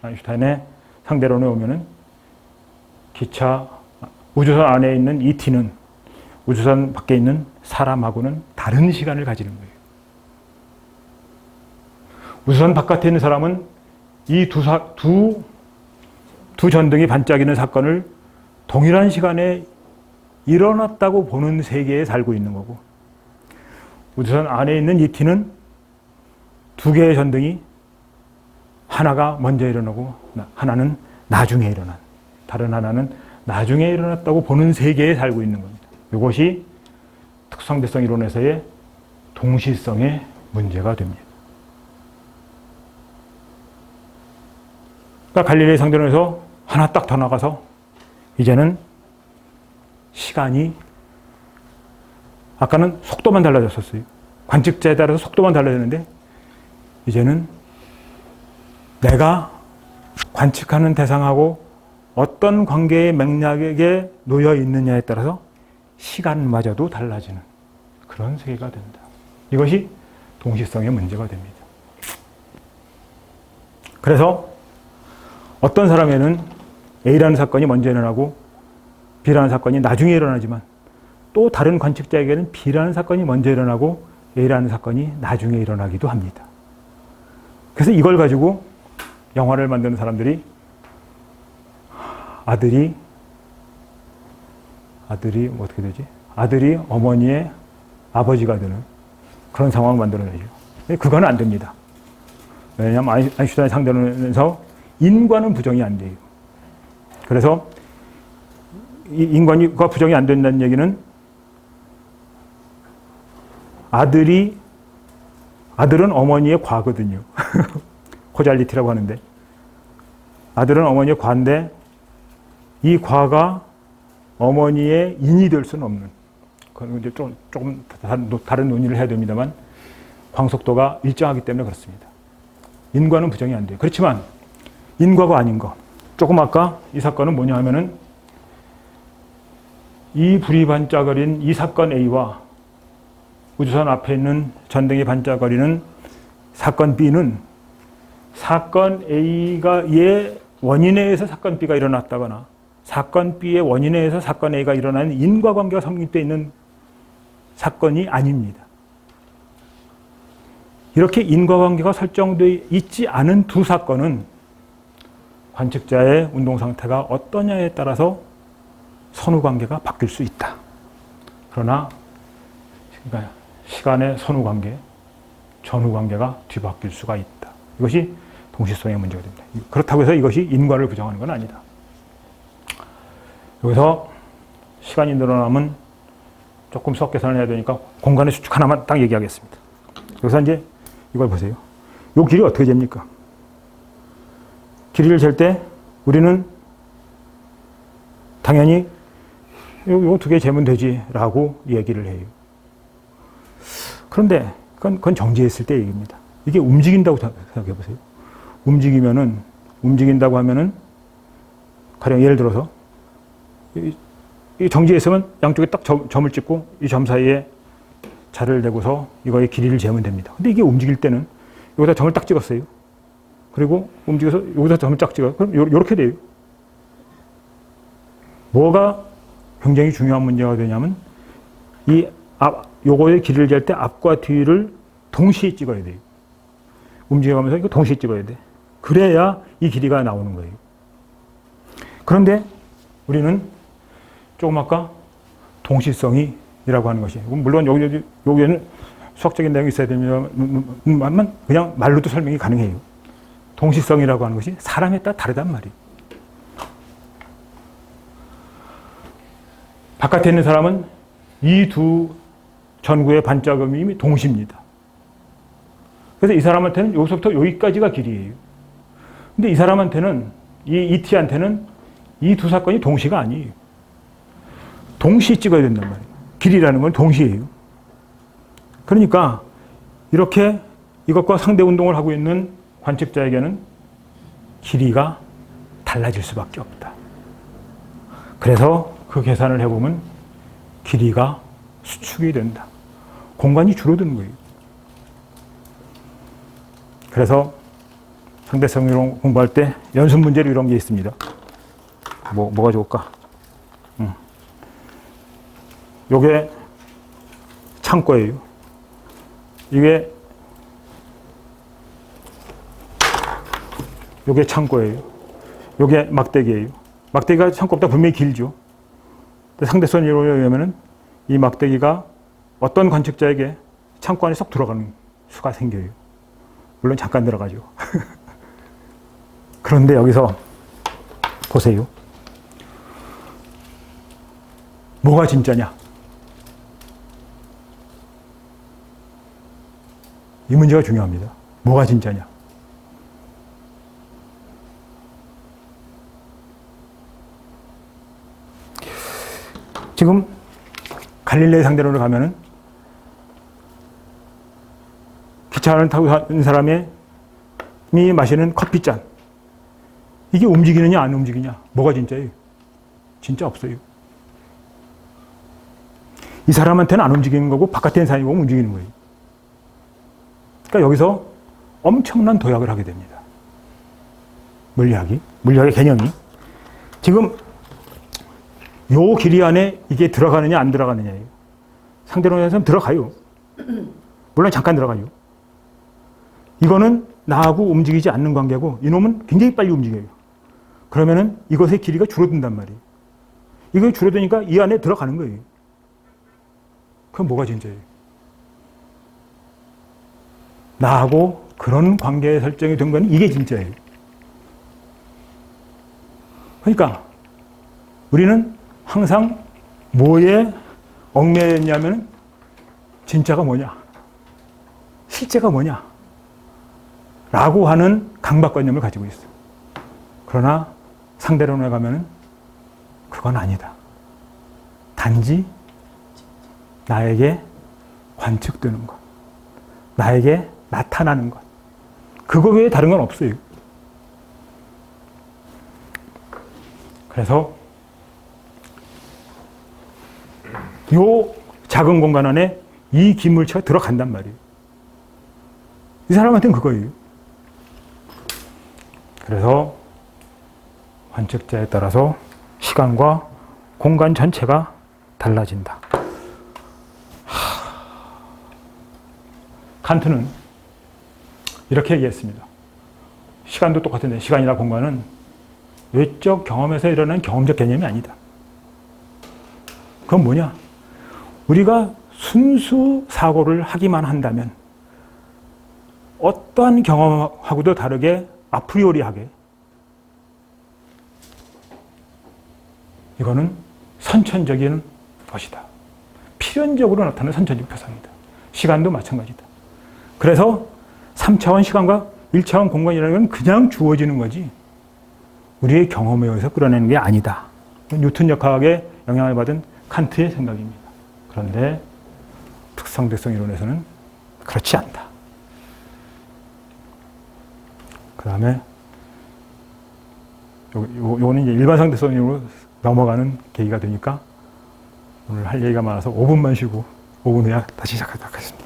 아인슈타인의 상대론에 오면은 기차 우주선 안에 있는 이 T는 우주선 밖에 있는 사람하고는 다른 시간을 가지는 거예요. 우주선 바깥에 있는 사람은 이 두 전등이 반짝이는 사건을 동일한 시간에 일어났다고 보는 세계에 살고 있는 거고, 우주선 안에 있는 이 T는 두 개의 전등이 하나가 먼저 일어나고 하나는 나중에 일어난, 다른 하나는 나중에 일어났다고 보는 세계에 살고 있는 겁니다. 이것이 특성대성 이론에서의 동시성의 문제가 됩니다. 그러니까 갈릴레이 상대론에서 하나 딱 더 나가서 이제는 시간이, 아까는 속도만 달라졌었어요. 관측자에 따라서 속도만 달라졌는데 이제는 내가 관측하는 대상하고 어떤 관계의 맥락에 놓여 있느냐에 따라서 시간마저도 달라지는 그런 세계가 된다. 이것이 동시성의 문제가 됩니다. 그래서 어떤 사람에는 A라는 사건이 먼저 일어나고 B라는 사건이 나중에 일어나지만, 또 다른 관측자에게는 B라는 사건이 먼저 일어나고 A라는 사건이 나중에 일어나기도 합니다. 그래서 이걸 가지고 영화를 만드는 사람들이 아들이 어떻게 되지? 아들이 어머니의 아버지가 되는 그런 상황을 만들어내죠. 그거는 안 됩니다. 왜냐하면 아인슈타인 상대론에서 인과는 부정이 안 돼요. 그래서 이 인과가 부정이 안 된다는 얘기는 아들은 어머니의 과거든요. 코잘리티라고 하는데, 아들은 어머니의 과인데 이 과가 어머니의 인이 될 수는 없는, 그건 이제 조금 다른 논의를 해야 됩니다만 광속도가 일정하기 때문에 그렇습니다. 인과는 부정이 안 돼요. 그렇지만 인과가 아닌 거, 조금 아까 이 사건은 뭐냐 하면은 이 불이 반짝거린 이 사건 A와 우주선 앞에 있는 전등이 반짝거리는 사건 B는 사건 A의 원인에 의해서 사건 B가 일어났다거나 사건 B의 원인에 의해서 사건 A가 일어나는 인과관계가 성립되어 있는 사건이 아닙니다. 이렇게 인과관계가 설정되어 있지 않은 두 사건은 관측자의 운동 상태가 어떠냐에 따라서 선후관계가 바뀔 수 있다. 그러나 시간의 선후관계, 전후관계가 뒤바뀔 수가 있다. 이것이 동시성의 문제가 됩니다. 그렇다고 해서 이것이 인과를 부정하는 건 아니다. 여기서 시간이 늘어나면 조금 수학 계산을 해야 되니까 공간의 수축 하나만 딱 얘기하겠습니다. 여기서 이제 이걸 보세요. 이 길이 어떻게 됩니까? 길이를 잴 때 우리는 당연히 요 두 개 재면 되지라고 얘기를 해요. 그런데 그건 정지했을 때 얘기입니다. 이게 움직인다고 생각해 보세요. 움직인다고 하면은 가령 예를 들어서 이 정지했으면 양쪽에 딱 점을 찍고 이 점 사이에 자를 대고서 이거의 길이를 재면 됩니다. 근데 이게 움직일 때는 여기다 점을 딱 찍었어요. 그리고 움직여서 여기다 점을 딱 찍어요. 그럼 이렇게 돼요. 뭐가 굉장히 중요한 문제가 되냐면 요거의 길이를 잴 때 앞과 뒤를 동시에 찍어야 돼요. 움직여가면서 이거 동시에 찍어야 돼. 그래야 이 길이가 나오는 거예요. 그런데 우리는 조금 아까 동시성이라고 하는 것이, 물론 여기에는 수학적인 내용이 있어야 됩니다만 그냥 말로도 설명이 가능해요. 동시성이라고 하는 것이 사람에 따라 다르단 말이에요. 바깥에 있는 사람은 이 두 전구의 반짝임이 동시입니다. 그래서 이 사람한테는 여기서부터 여기까지가 길이에요. 근데 이 사람한테는, 이 T한테는 이 두 사건이 동시가 아니에요. 동시에 찍어야 된단 말이에요. 길이라는 건 동시예요. 그러니까 이렇게 이것과 상대 운동을 하고 있는 관측자에게는 길이가 달라질 수밖에 없다. 그래서 그 계산을 해보면 길이가 수축이 된다. 공간이 줄어드는 거예요. 그래서 상대성 이론 공부할 때 연습 문제로 이런 게 있습니다. 뭐가 좋을까? 요게 창고예요. 요게 창고예요. 요게 막대기예요. 막대기가 창고보다 분명히 길죠. 상대성 이론에 의하면 이 막대기가 어떤 관측자에게 창고 안에 쏙 들어가는 수가 생겨요. 물론 잠깐 들어가죠. 그런데 여기서 보세요. 뭐가 진짜냐? 이 문제가 중요합니다. 뭐가 진짜냐? 지금 갈릴레이 상대론을 가면은 기차를 타고 가는 사람이 마시는 커피잔, 이게 움직이느냐 안 움직이냐? 뭐가 진짜예요? 진짜 없어요. 이 사람한테는 안 움직이는 거고 바깥에 있는 사람이 보면 움직이는 거예요. 그러니까 여기서 엄청난 도약을 하게 됩니다. 물리학의 개념이. 지금 요 길이 안에 이게 들어가느냐 안 들어가느냐예요. 상대론에서는 들어가요. 물론 잠깐 들어가요. 이거는 나하고 움직이지 않는 관계고 이놈은 굉장히 빨리 움직여요. 그러면은 이것의 길이가 줄어든단 말이에요. 이거 줄어드니까 이 안에 들어가는 거예요. 그럼 뭐가 진짜예요? 나하고 그런 관계 설정이 된 건 이게 진짜예요. 그러니까 우리는 항상 뭐에 얽매여 있냐면 진짜가 뭐냐? 실제가 뭐냐? 라고 하는 강박관념을 가지고 있어요. 그러나 상대론에 가면은 그건 아니다. 단지 나에게 관측되는 것, 나에게 나타나는 것, 그거 외에 다른 건 없어요. 그래서 요 작은 공간 안에 이 기물체가 들어간단 말이에요. 이 사람한테는 그거예요. 그래서 관측자에 따라서 시간과 공간 전체가 달라진다. 칸트는 이렇게 얘기했습니다. 시간도 똑같은데 시간이나 공간은 외적 경험에서 일어나는 경험적 개념이 아니다. 그건 뭐냐? 우리가 순수 사고를 하기만 한다면 어떠한 경험하고도 다르게 아프리오리하게 이거는 선천적인 것이다. 필연적으로 나타나는 선천적 표상이다. 시간도 마찬가지다. 그래서 3차원 시간과 1차원 공간이라는 건 그냥 주어지는 거지 우리의 경험에 의해서 끌어내는 게 아니다. 뉴턴 역학의 영향을 받은 칸트의 생각입니다. 그런데 특성대성 이론에서는 그렇지 않다. 그 다음에 요거는 이제 일반 상대성으로 넘어가는 계기가 되니까 오늘 할 얘기가 많아서 5분만 쉬고 5분 후에 다시 시작하도록 하겠습니다.